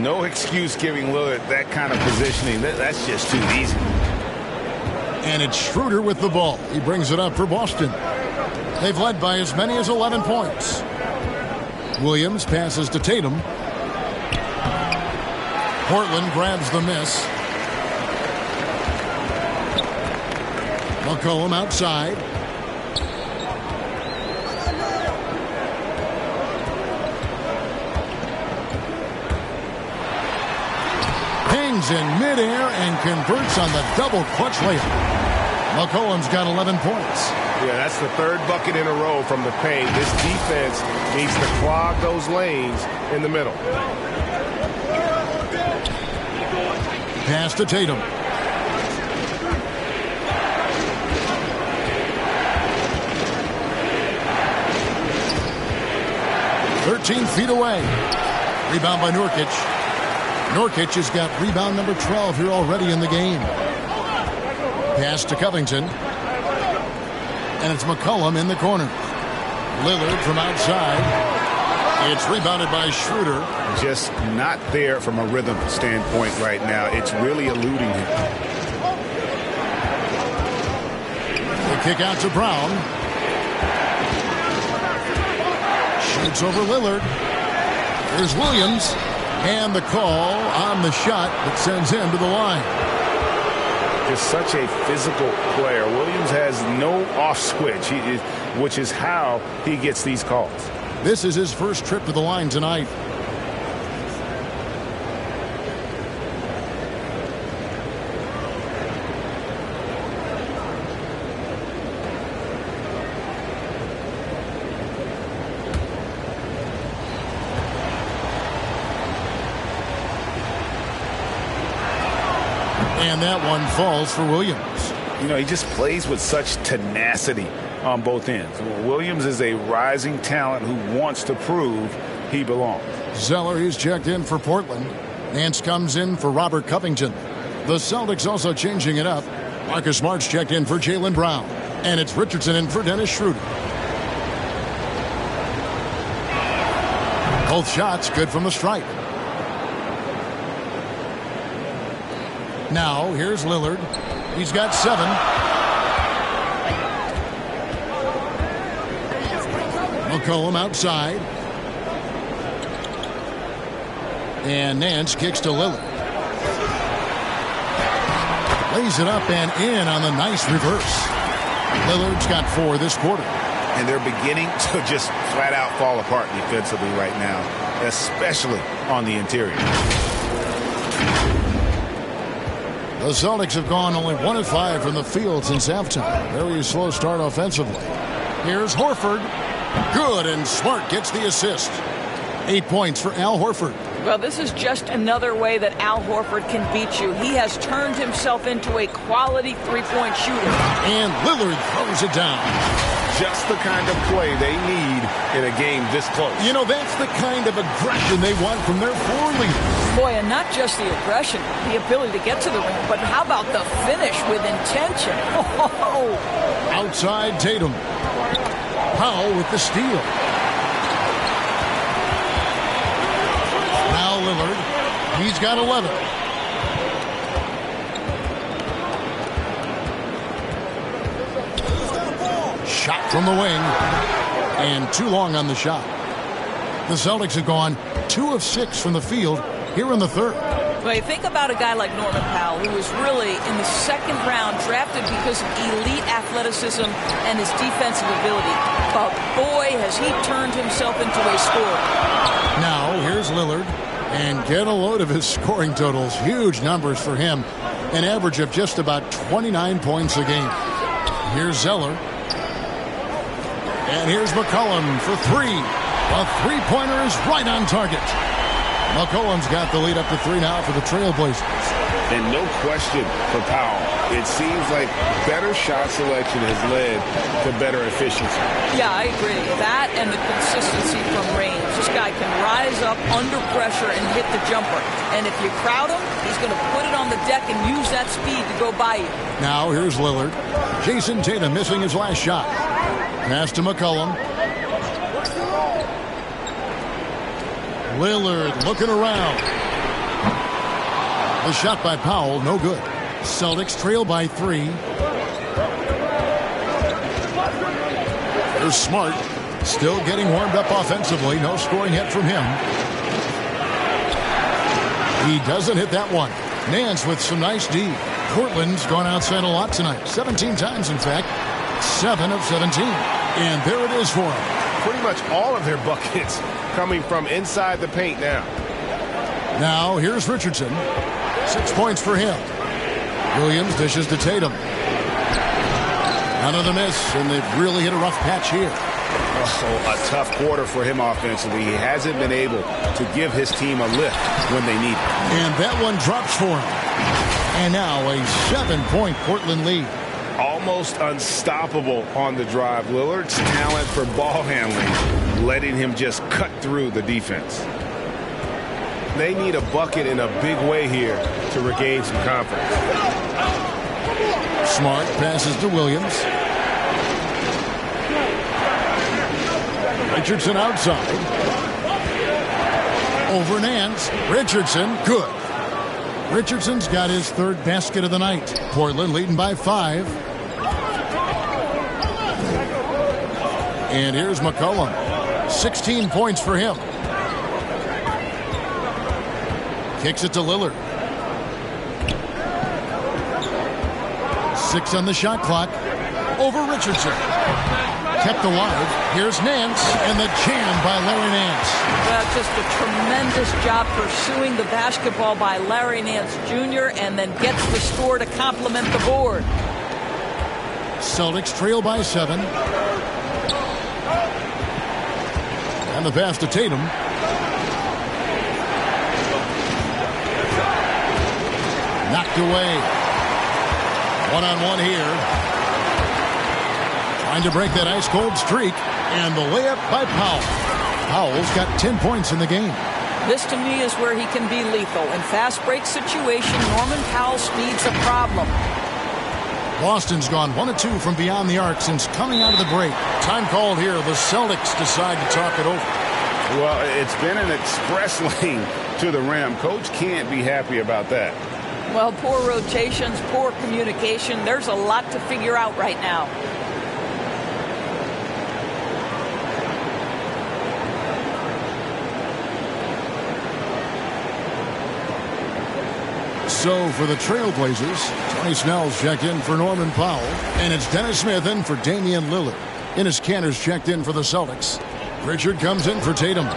No excuse giving Lillard that kind of positioning. That's just too easy. And it's Schroeder with the ball. He brings it up for Boston. They've led by as many as 11 points. Williams passes to Tatum. Portland grabs the miss. McCollum outside. Hangs in midair and converts on the double clutch layup. McCollum's got 11 points. Yeah, that's the 3rd bucket in a row from the paint. This defense needs to clog those lanes in the middle. Pass to Tatum. "13 feet away." Rebound by Nurkic. Nurkic has got rebound number 12 here already in the game. Pass to Covington. And it's McCollum in the corner. Lillard from outside. It's rebounded by Schroeder. Just not there from a rhythm standpoint right now. It's really eluding him. The kick out to Brown. Shoots over Lillard. There's Williams. And the call on the shot that sends him to the line. Just such a physical player. Williams has no off switch, which is how he gets these calls. This is his first trip to the line tonight. And that one falls for Williams. You know, he just plays with such tenacity on both ends. Williams is a rising talent who wants to prove he belongs. Zeller, he's checked in for Portland. Nance comes in for Robert Covington. The Celtics also changing it up. Marcus Smart's checked in for Jaylen Brown. And it's Richardson in for Dennis Schroeder. Both shots good from the stripe. Now, here's Lillard. He's got 7. McCollum outside. And Nance kicks to Lillard. Lays it up and in on the nice reverse. Lillard's got 4 this quarter. And they're beginning to just flat out fall apart defensively right now, especially on the interior. The Celtics have gone only 1 of 5 from the field since halftime. Very slow start offensively. Here's Horford. Good, and Smart gets the assist. 8 points for Al Horford. Well, this is just another way that Al Horford can beat you. He has turned himself into a quality three-point shooter. And Lillard throws it down. Just the kind of play they need in a game this close. You know, that's the kind of aggression they want from their floor leader. Boy, and not just the aggression, the ability to get to the ring, but how about the finish with intention? Outside Tatum. Powell with the steal. Now Lillard. He's got 11. Shot from the wing. And too long on the shot. The Celtics have gone 2 of 6 from the field here in the third. Well, you think about a guy like Norman Powell, who was really in the second round drafted because of elite athleticism and his defensive ability. But boy, has he turned himself into a scorer. Now, here's Lillard. And get a load of his scoring totals. Huge numbers for him. An average of just about 29 points a game. Here's Zeller. And here's McCollum for 3. A three-pointer is right on target. McCollum's got the lead up to 3 now for the Trailblazers. And no question for Powell. It seems like better shot selection has led to better efficiency. Yeah, I agree. That and the consistency from range. This guy can rise up under pressure and hit the jumper. And if you crowd him, he's going to put it on the deck and use that speed to go by you. Now here's Lillard. Jason Tatum missing his last shot. Pass to McCollum. Lillard looking around. The shot by Powell, no good. Celtics trail by 3. There's Smart. Still getting warmed up offensively. No scoring yet from him. He doesn't hit that one. Nance with some nice D. Portland's gone outside a lot tonight. 17 times, in fact. 7 of 17. And there it is for him. Pretty much all of their buckets coming from inside the paint now. Now, here's Richardson. 6 points for him. Williams dishes to Tatum. Another miss, and they've really hit a rough patch here. Oh, a tough quarter for him offensively. He hasn't been able to give his team a lift when they need it. And that one drops for him. And now a 7-point Portland lead. Almost unstoppable on the drive. Lillard's talent for ball handling, letting him just cut through the defense. They need a bucket in a big way here to regain some confidence. Smart passes to Williams. Richardson outside. Over Nance. Richardson, good. Richardson's got his 3rd basket of the night. Portland leading by 5. And here's McCollum. 16 points for him. Kicks it to Lillard. 6 on the shot clock. Over Richardson. Kept alive. Here's Nance, and the jam by Larry Nance. Well, just a tremendous job pursuing the basketball by Larry Nance Jr. and then gets the score to complement the board. Celtics trail by 7. And the pass to Tatum. Knocked away. One-on-one here. Trying to break that ice-cold streak. And the layup by Powell. Powell's got 10 points in the game. This, to me, is where he can be lethal. In fast break situation, Norman Powell's speed's a problem. Boston's gone 1 of 2 from beyond the arc since coming out of the break. Time called here. The Celtics decide to talk it over. Well, it's been an express lane to the rim. Coach can't be happy about that. Well, poor rotations, poor communication. There's a lot to figure out right now. So for the Trailblazers, Tony Snell's checked in for Norman Powell, and it's Dennis Smith in for Damian Lillard. Enes Kanter's checked in for the Celtics. Pritchard comes in for Tatum.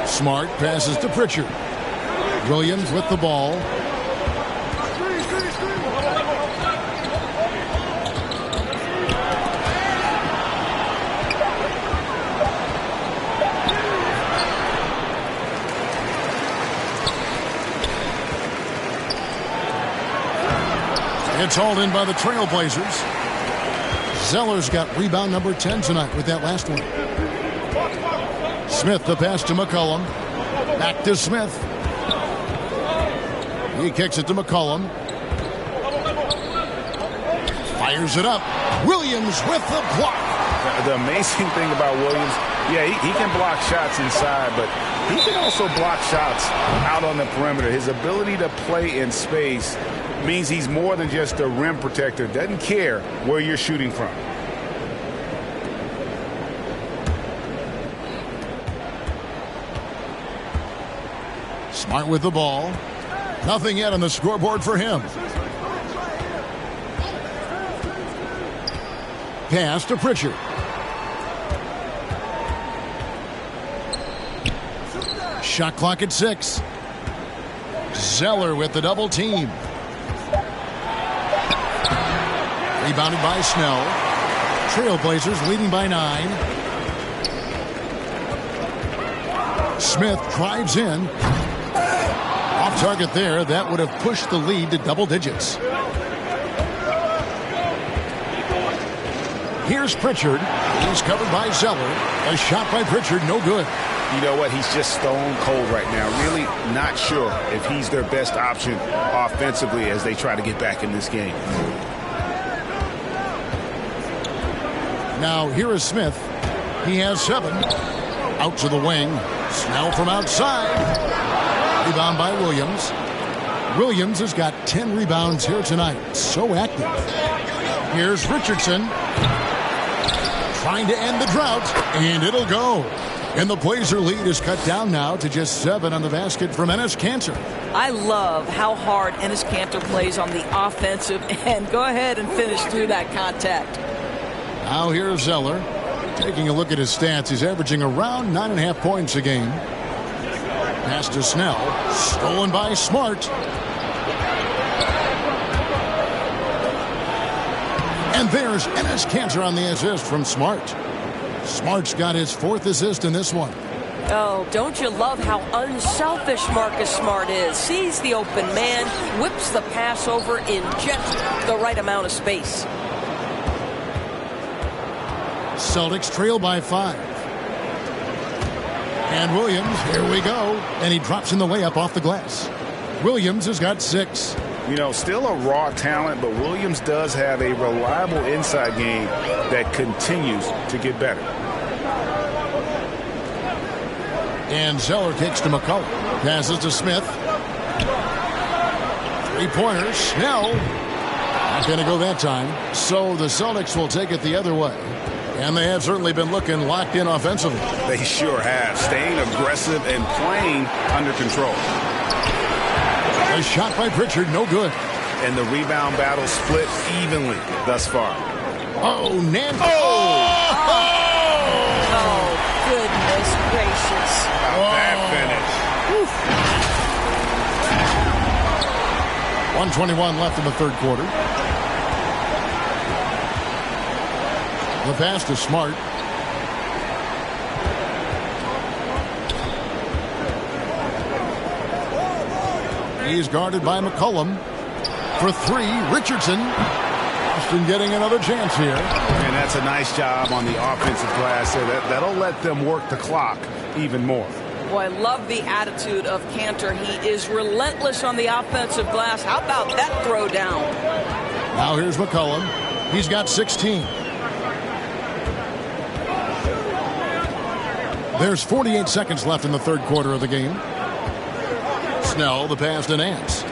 Smart passes to Pritchard. Williams with the ball. It's hauled in by the Trailblazers. Zeller's got rebound number 10 tonight with that last one. Smith the pass to McCollum. Back to Smith. He kicks it to McCollum. Fires it up. Williams with the block. The amazing thing about Williams, yeah, he can block shots inside, but he can also block shots out on the perimeter. His ability to play in space means he's more than just a rim protector. Doesn't care where you're shooting from. Smart with the ball. Nothing yet on the scoreboard for him. Pass to Pritchard. Shot clock at 6. Zeller with the double team. Rebounded by Snell. Trailblazers leading by 9. Smith drives in. Off target there. That would have pushed the lead to double digits. Here's Pritchard. He's covered by Zeller. A shot by Pritchard, no good. You know what? He's just stone cold right now. Really not sure if he's their best option offensively as they try to get back in this game. Now here is Smith. He has 7. Out to the wing. Snell from outside. Rebound by Williams. Williams has got 10 rebounds here tonight. So active. Here's Richardson. Trying to end the drought. And it'll go. And the Blazer lead is cut down now to just 7 on the basket from Enes Kanter. I love how hard Enes Kanter plays on the offensive end. Go ahead and finish through that contact. Now here's Zeller. Taking a look at his stats, he's averaging around 9.5 points a game. Pass to Snell. Stolen by Smart. And there's Enes Kanter on the assist from Smart. Smart's got his 4th assist in this one. Oh, don't you love how unselfish Marcus Smart is? Sees the open man, whips the pass over in just the right amount of space. Celtics trail by 5. And Williams, here we go. And he drops in the layup off the glass. Williams has got 6. You know, still a raw talent, but Williams does have a reliable inside game that continues to get better. And Zeller kicks to McCullough. Passes to Smith. 3-pointers. Snell. Not going to go that time. So the Celtics will take it the other way. And they have certainly been looking locked in offensively. They sure have. Staying aggressive and playing under control. A shot by Pritchard, no good. And the rebound battle split evenly thus far. Oh, Nancy. Oh, goodness gracious. That finish. 1:21 left in the third quarter. The pass to Smart. He's guarded by McCollum. For three, Richardson. Boston getting another chance here. And that's a nice job on the offensive glass there. That'll let them work the clock even more. Boy, I love the attitude of Cantor. He is relentless on the offensive glass. How about that throw down? Now here's McCollum. He's got 16. There's 48 seconds left in the third quarter of the game. Snell, the pass to Nance.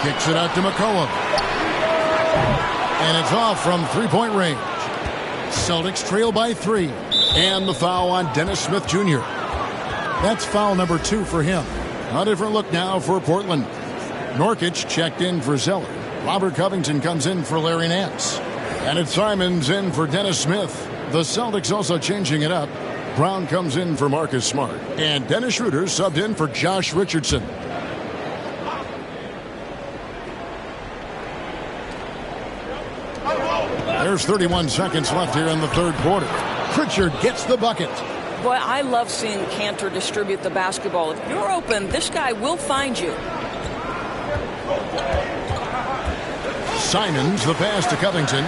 Kicks it out to McCollum. And it's off from three-point range. Celtics trail by 3. And the foul on Dennis Smith Jr. That's foul number 2 for him. A different look now for Portland. Nurkic checked in for Zeller. Robert Covington comes in for Larry Nance. And it's Simons in for Dennis Smith. The Celtics also changing it up. Brown comes in for Marcus Smart. And Dennis Schroeder subbed in for Josh Richardson. There's 31 seconds left here in the third quarter. Pritchard gets the bucket. Boy, I love seeing Cantor distribute the basketball. If you're open, this guy will find you. Simons, the pass to Covington.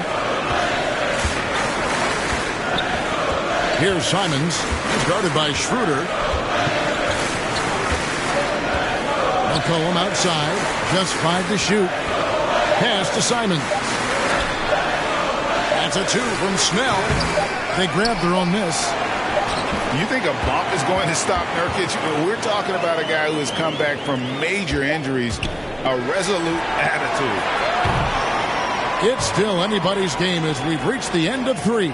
Here's Simons. He's guarded by Schroeder. McCollum outside. Just 5 to shoot. Pass to Simons. That's a 2 from Snell. They grabbed their own miss. You think a bump is going to stop Nurkic? We're talking about a guy who has come back from major injuries. A resolute attitude. It's still anybody's game as we've reached the end of 3.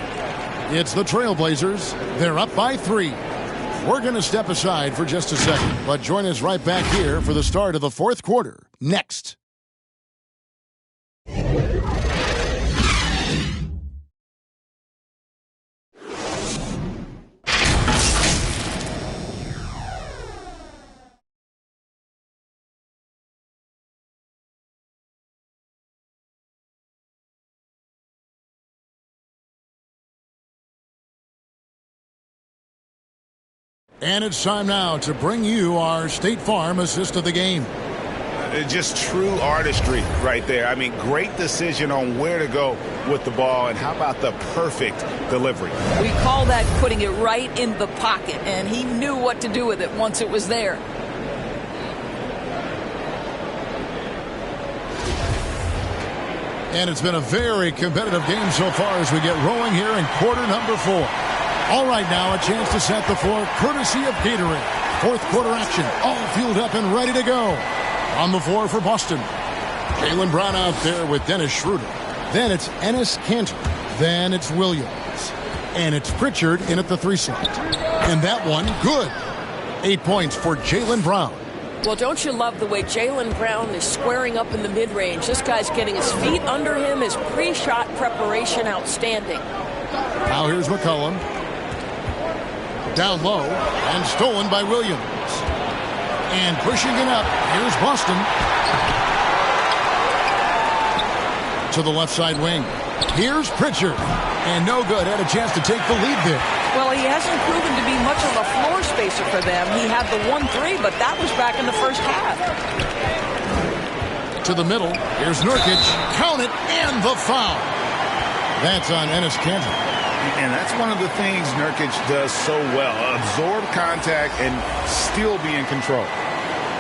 It's the Trailblazers. They're up by 3. We're going to step aside for just a second, but join us right back here for the start of the fourth quarter. Next. And it's time now to bring you our State Farm assist of the game. Just true artistry right there. I mean, great decision on where to go with the ball, and how about the perfect delivery? We call that putting it right in the pocket, and he knew what to do with it once it was there. And it's been a very competitive game so far as we get rolling here in quarter number 4. All right, now a chance to set the floor courtesy of Gatorade. Fourth quarter action, all fueled up and ready to go. On the floor for Boston. Jaylen Brown out there with Dennis Schroeder. Then it's Enes Kanter. Then it's Williams. And it's Pritchard in at the 3 slot. And that one, good. 8 points for Jaylen Brown. Well, don't you love the way Jaylen Brown is squaring up in the mid-range? This guy's getting his feet under him. His pre-shot preparation outstanding. Now here's McCollum. Down low and stolen by Williams. And pushing it up, here's Boston. To the left side wing. Here's Pritchard. And no good. Had a chance to take the lead there. Well, he hasn't proven to be much of a floor spacer for them. He had the 1-3, but that was back in the first half. To the middle. Here's Nurkic. Count it, and the foul. That's on Enes Kanter. And that's one of the things Nurkic does so well. Absorb contact and still be in control.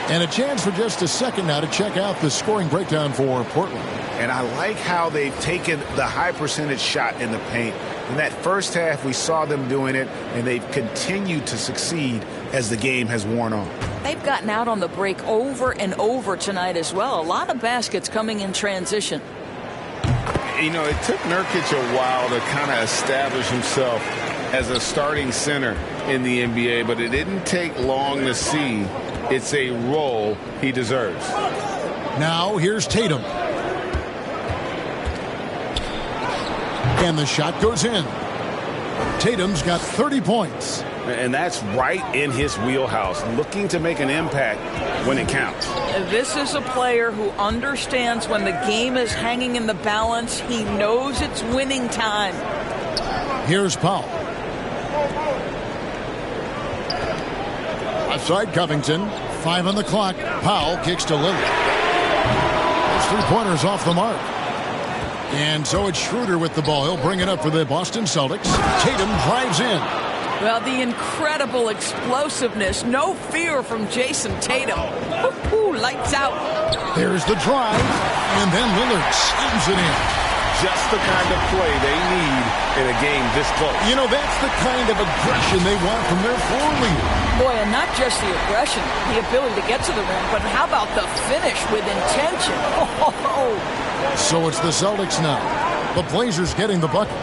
And a chance for just a second now to check out the scoring breakdown for Portland. And I like how they've taken the high percentage shot in the paint. In that first half, we saw them doing it, and they've continued to succeed as the game has worn on. They've gotten out on the break over and over tonight as well. A lot of baskets coming in transition. You know, it took Nurkic a while to kind of establish himself as a starting center in the NBA, but it didn't take long to see it's a role he deserves. Now here's Tatum. And the shot goes in. Tatum's got 30 points. And that's right in his wheelhouse, looking to make an impact when it counts. This is a player who understands when the game is hanging in the balance. He knows it's winning time. Here's Powell. Outside Covington. 5 on the clock. Powell kicks to Lillard. His three-pointers off the mark. And so it's Schroeder with the ball. He'll bring it up for the Boston Celtics. Tatum drives in. Well, the incredible explosiveness. No fear from Jason Tatum. Lights out. There's the drive. And then Lillard slams it in. Just the kind of play they need in a game this close. You know, that's the kind of aggression they want from their floor leader. Boy, and not just the aggression, the ability to get to the rim, but how about the finish with intention? So it's the Celtics now. The Blazers getting the bucket.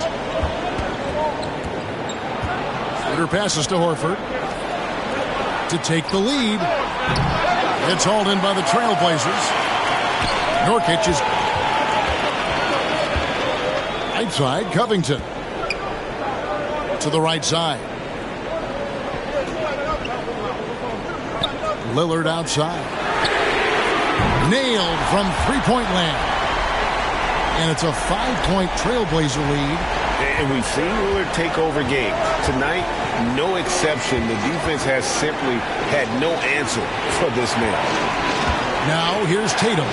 Schroeder passes to Horford to take the lead. It's hauled in by the Trailblazers. Nurkic is outside. Covington to the right side. Lillard outside. Nailed from three-point land. And it's a 5-point Trailblazer lead. And we've seen Lillard take over games. Tonight, no exception. The defense has simply had no answer for this man. Now here's Tatum.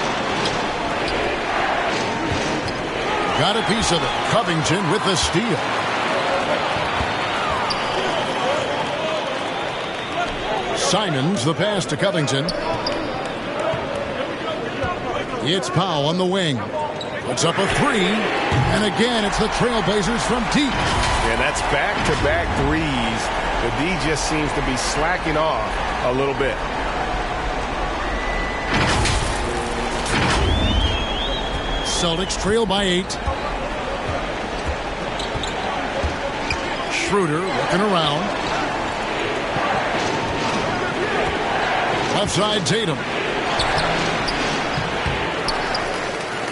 Got a piece of it. Covington with the steal. Simons the pass to Covington. It's Powell on the wing. Puts up a three. And again, it's the Trailblazers from deep. Yeah, that's back-to-back threes. The D just seems to be slacking off a little bit. Celtics trail by 8. Schroeder looking around. Left side Tatum.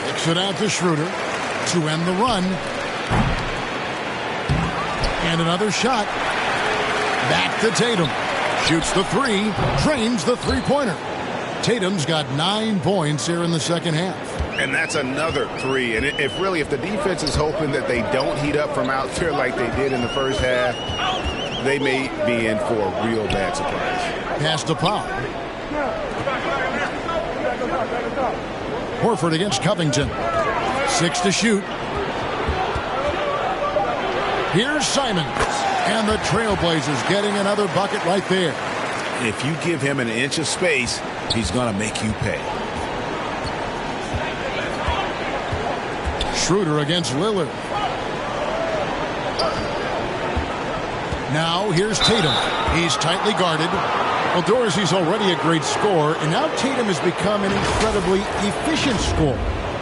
Kicks it out to Schroeder to end the run. And another shot. Back to Tatum. Shoots the three. Drains the three-pointer. Tatum's got 9 points here in the second half. And that's another three. And if the defense is hoping that they don't heat up from out there like they did in the first half, they may be in for a real bad surprise. Pass to Powell. Horford against Covington. 6 to shoot. Here's Simons. And the Trailblazers getting another bucket right there. If you give him an inch of space, he's going to make you pay. Schroeder against Lillard. Now here's Tatum. He's tightly guarded. Well, Dorsey's already a great scorer, and now Tatum has become an incredibly efficient scorer.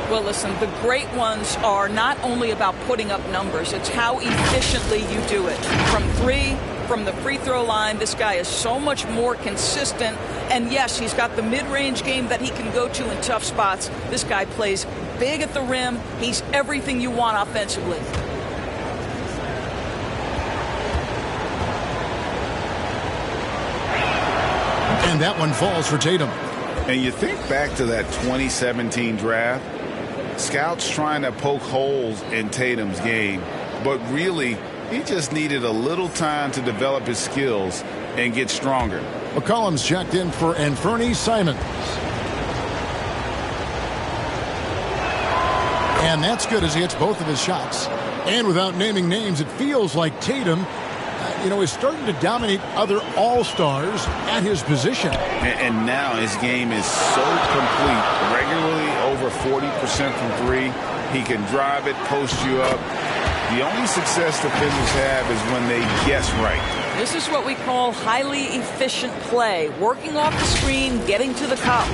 Well, listen, the great ones are not only about putting up numbers, it's how efficiently you do it. From three, from the free throw line, this guy is so much more consistent. And yes, he's got the mid-range game that he can go to in tough spots. This guy plays big at the rim. He's everything you want offensively. And that one falls for Tatum. And you think back to that 2017 draft, scouts trying to poke holes in Tatum's game, but really he just needed a little time to develop his skills and get stronger. McCollum's checked in for Anthony Simons. And that's good as he hits both of his shots. And without naming names, it feels like Tatum is starting to dominate other all-stars at his position. And now his game is so complete. Regularly over 40% from three. He can drive it, post you up. The only success defenders have is when they guess right. This is what we call highly efficient play. Working off the screen, getting to the cup.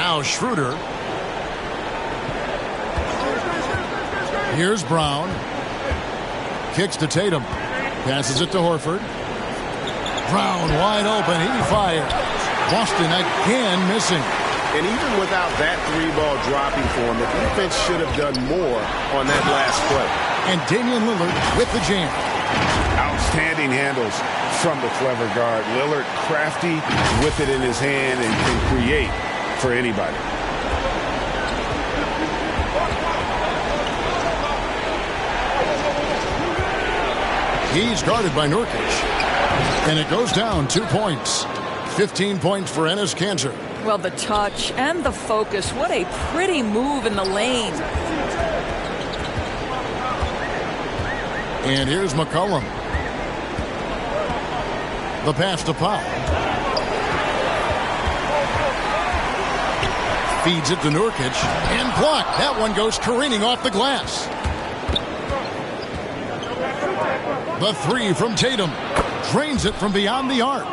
Now Schroeder. Here's Brown. Kicks to Tatum. Passes it to Horford. Brown wide open. He fired. Boston again missing. And even without that three-ball dropping for him, the defense should have done more on that last play. And Damian Lillard with the jam. Outstanding handles from the clever guard. Lillard crafty with it in his hand and can create for anybody. He's guarded by Nurkic. And it goes down 2 points. 15 points for Enes Kanter. Well, the touch and the focus. What a pretty move in the lane. And here's McCollum. The pass to Powell. Feeds it to Nurkic. And blocked. That one goes careening off the glass. The three from Tatum. Drains it from beyond the arc.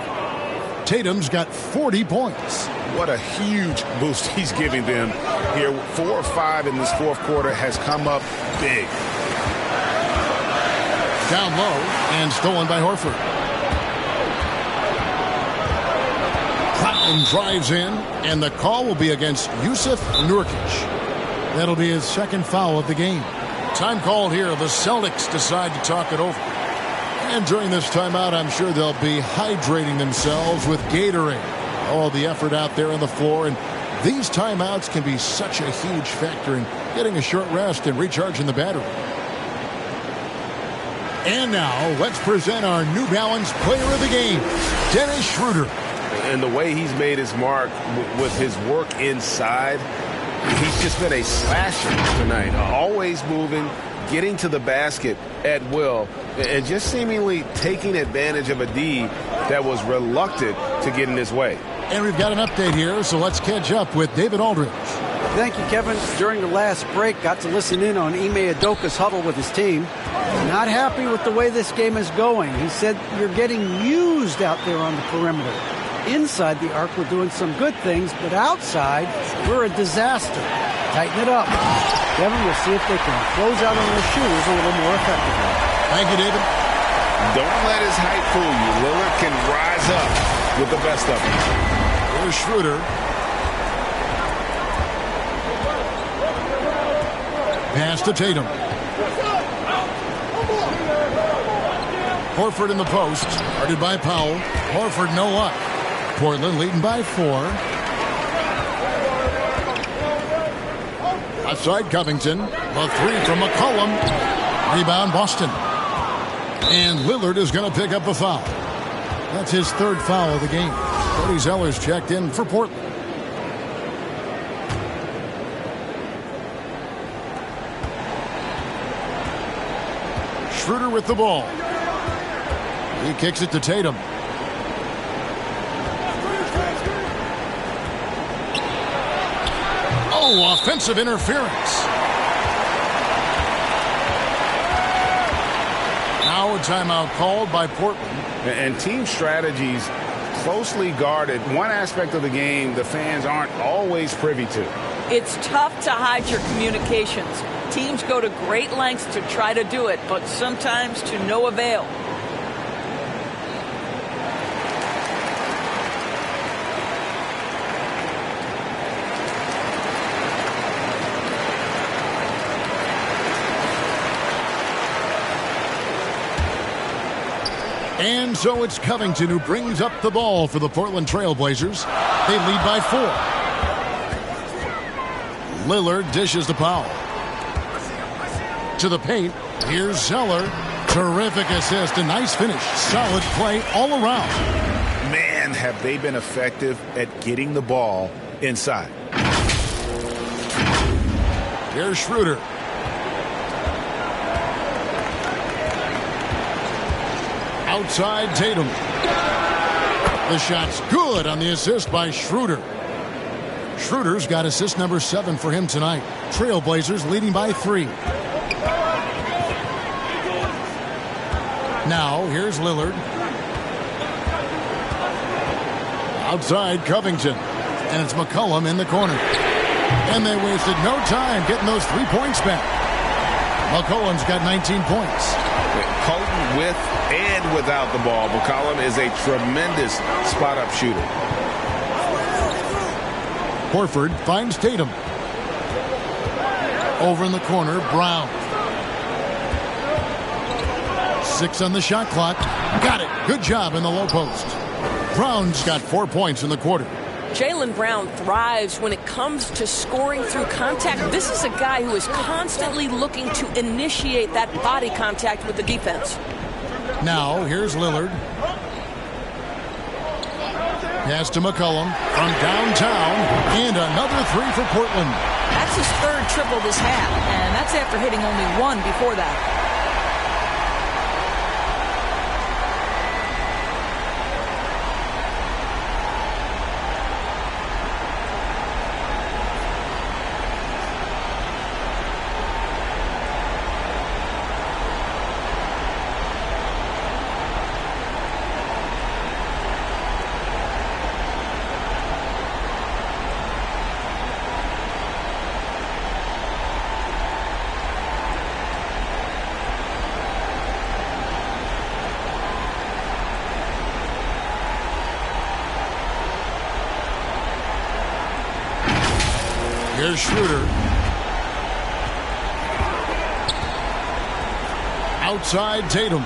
Tatum's got 40 points. What a huge boost he's giving them here. 4 or 5 in this fourth quarter has come up big. Down low and stolen by Horford. Brown drives in, and the call will be against Yusuf Nurkic. That'll be his second foul of the game. Time called here. The Celtics decide to talk it over. And during this timeout, I'm sure they'll be hydrating themselves with Gatorade. All the effort out there on the floor, and these timeouts can be such a huge factor in getting a short rest and recharging the battery. And now, let's present our New Balance player of the game, Dennis Schroeder. And the way he's made his mark with his work inside, he's just been a slasher tonight. Always moving, getting to the basket at will, and just seemingly taking advantage of a D that was reluctant to get in his way. And we've got an update here, so let's catch up with David Aldridge. Thank you, Kevin. During the last break, got to listen in on Ime Udoka's huddle with his team. Not happy with the way this game is going. He said, you're getting used out there on the perimeter. Inside the arc, we're doing some good things, but outside, we're a disaster. Tighten it up. Kevin, we'll see if they can close out on their shoes a little more effectively. Thank you, David. Don't let his height fool you. Lillard can rise up with the best of them. Here's Schroeder. Pass to Tatum. Horford in the post. Guarded by Powell. Horford no luck. Portland leading by 4. Outside Covington. The three from McCollum. Rebound Boston. And Lillard is going to pick up a foul. That's his third foul of the game. Cody Zeller's checked in for Portland. Schroeder with the ball. He kicks it to Tatum. Oh, offensive interference. Now a timeout called by Portland. And team strategies closely guarded. One aspect of the game the fans aren't always privy to. It's tough to hide your communications. Teams go to great lengths to try to do it, but sometimes to no avail. And so it's Covington who brings up the ball for the Portland Trailblazers. They lead by 4. Lillard dishes to Powell. To the paint. Here's Zeller. Terrific assist. A nice finish. Solid play all around. Man, have they been effective at getting the ball inside. Here's Schroeder. Outside Tatum. The shot's good on the assist by Schroeder. Schroeder's got assist number 7 for him tonight. Trailblazers leading by 3. Now, here's Lillard. Outside Covington. And it's McCollum in the corner. And they wasted no time getting those 3 points back. McCollum's got 19 points. Potent with and without the ball, McCollum is a tremendous spot-up shooter. Horford finds Tatum. Over in the corner, Brown. 6 on the shot clock. Got it. Good job in the low post. Brown's got 4 points in the quarter. Jaylen Brown thrives when it comes to scoring through contact. This is a guy who is constantly looking to initiate that body contact with the defense. Now, here's Lillard. Pass to McCollum from downtown. And another 3 for Portland. That's his 3rd triple this half, and that's after hitting only 1 before that. Here's Schroeder. Outside Tatum.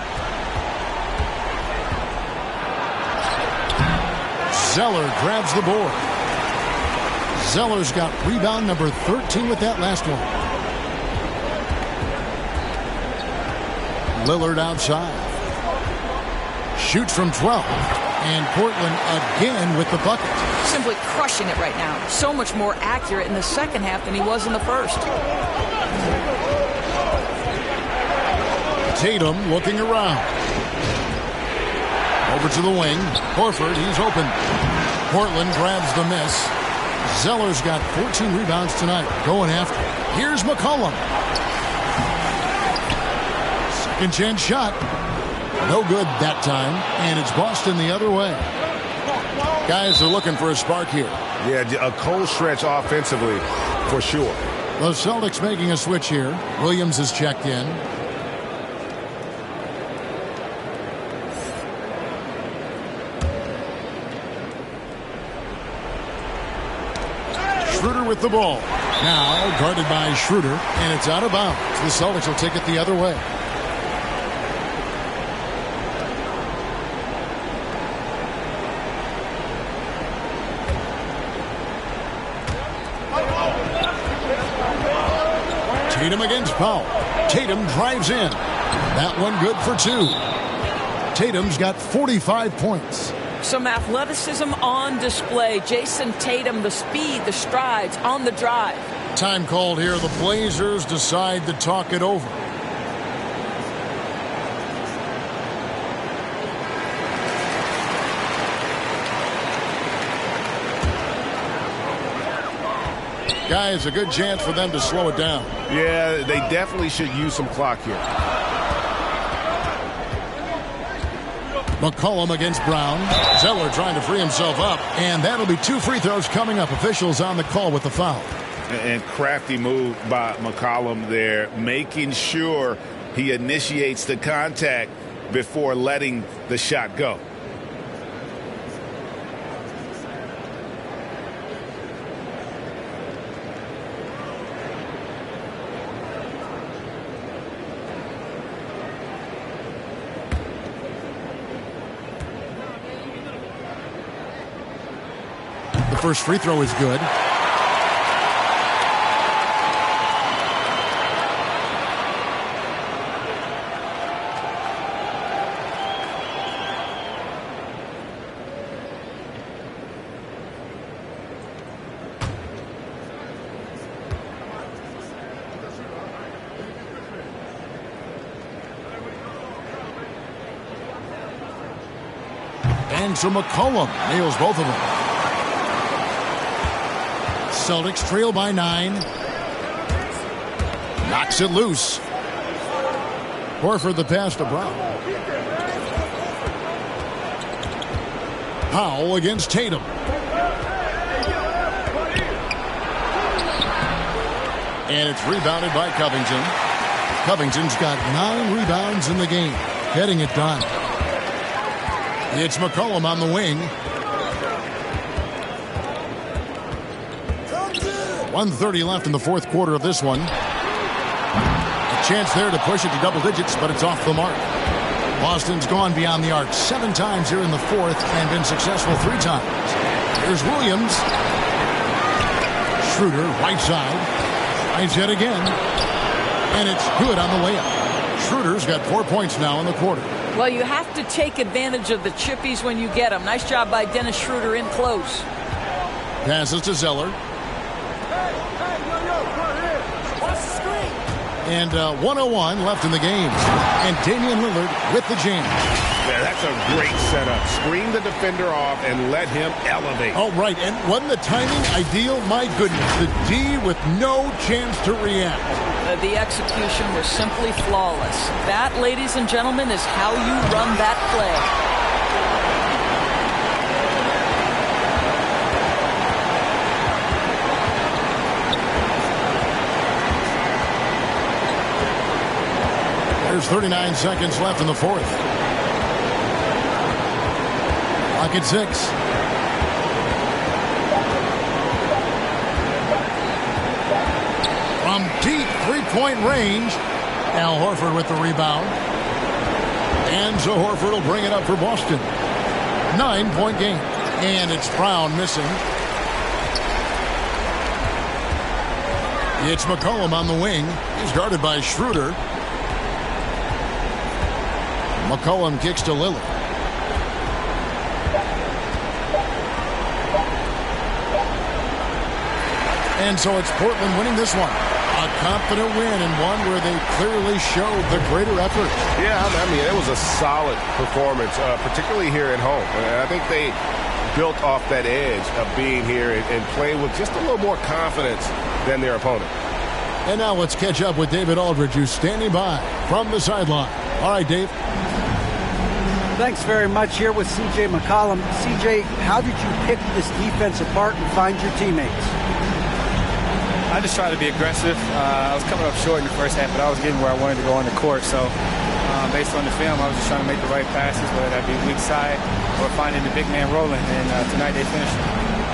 Zeller grabs the board. Zeller's got rebound number 13 with that last one. Lillard outside. Shoots from 12. And Portland again with the bucket. Simply crushing it right now. So much more accurate in the second half than he was in the first. Tatum looking around. Over to the wing. Horford, he's open. Portland grabs the miss. Zeller's got 14 rebounds tonight. Going after. Here's McCollum. Second chance shot. No good that time. And it's Boston the other way. Guys are looking for a spark here. Yeah, a cold stretch offensively for sure. The Celtics making a switch here. Williams is checked in. Schroeder with the ball. Now guarded by Schroeder, and it's out of bounds. The Celtics will take it the other way. Tatum against Powell. Tatum drives in. That one good for 2. Tatum's got 45 points. Some athleticism on display. Jason Tatum, the speed, the strides on the drive. Time called here. The Blazers decide to talk it over. Guys, a good chance for them to slow it down. Yeah, they definitely should use some clock here. McCollum against Brown. Zeller trying to free himself up. And that'll be 2 free throws coming up. Officials on the call with the foul. And crafty move by McCollum there, making sure he initiates the contact before letting the shot go. The first free throw is good. And so McCollum nails both of them. Celtics trail by 9. Knocks it loose. Horford the pass to Brown. Powell against Tatum. And it's rebounded by Covington. Covington's got 9 rebounds in the game, getting it done. It's McCollum on the wing. 1:30 left in the fourth quarter of this one. A chance there to push it to double digits, but it's off the mark. Boston's gone beyond the arc 7 times here in the fourth and been successful 3 times. Here's Williams. Schroeder, right side. Tries it again. And it's good on the layup. Schroeder's got 4 points now in the quarter. Well, you have to take advantage of the chippies when you get them. Nice job by Dennis Schroeder in close. Passes to Zeller. And 1:01 left in the game. And Damian Lillard with the jam. Yeah, that's a great setup. Screen the defender off and let him elevate. Oh, right. And wasn't the timing ideal? My goodness. The D with no chance to react. The execution was simply flawless. That, ladies and gentlemen, is how you run that play. There's 39 seconds left in the fourth. Clock at 6. From deep three-point range, Al Horford with the rebound. And so Horford will bring it up for Boston. 9-point game. And it's Brown missing. It's McCollum on the wing. He's guarded by Schroeder. McCollum kicks to Lillard. And so it's Portland winning this one. A confident win and one where they clearly showed the greater effort. Yeah, I mean, it was a solid performance, particularly here at home. And I think they built off that edge of being here and playing with just a little more confidence than their opponent. And now let's catch up with David Aldridge, who's standing by from the sideline. All right, Dave. Thanks very much. Here with C.J. McCollum. C.J., how did you pick this defense apart and find your teammates? I just tried to be aggressive. I was coming up short in the first half, but I was getting where I wanted to go on the court. So based on the film, I was just trying to make the right passes, whether that be weak side or finding the big man rolling. And tonight they finished.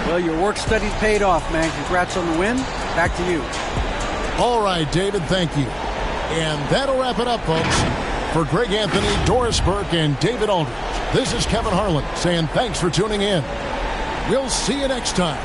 Well, your work study paid off, man. Congrats on the win. Back to you. All right, David, thank you. And that'll wrap it up, folks. For Greg Anthony, Doris Burke, and David Aldridge, this is Kevin Harlan saying thanks for tuning in. We'll see you next time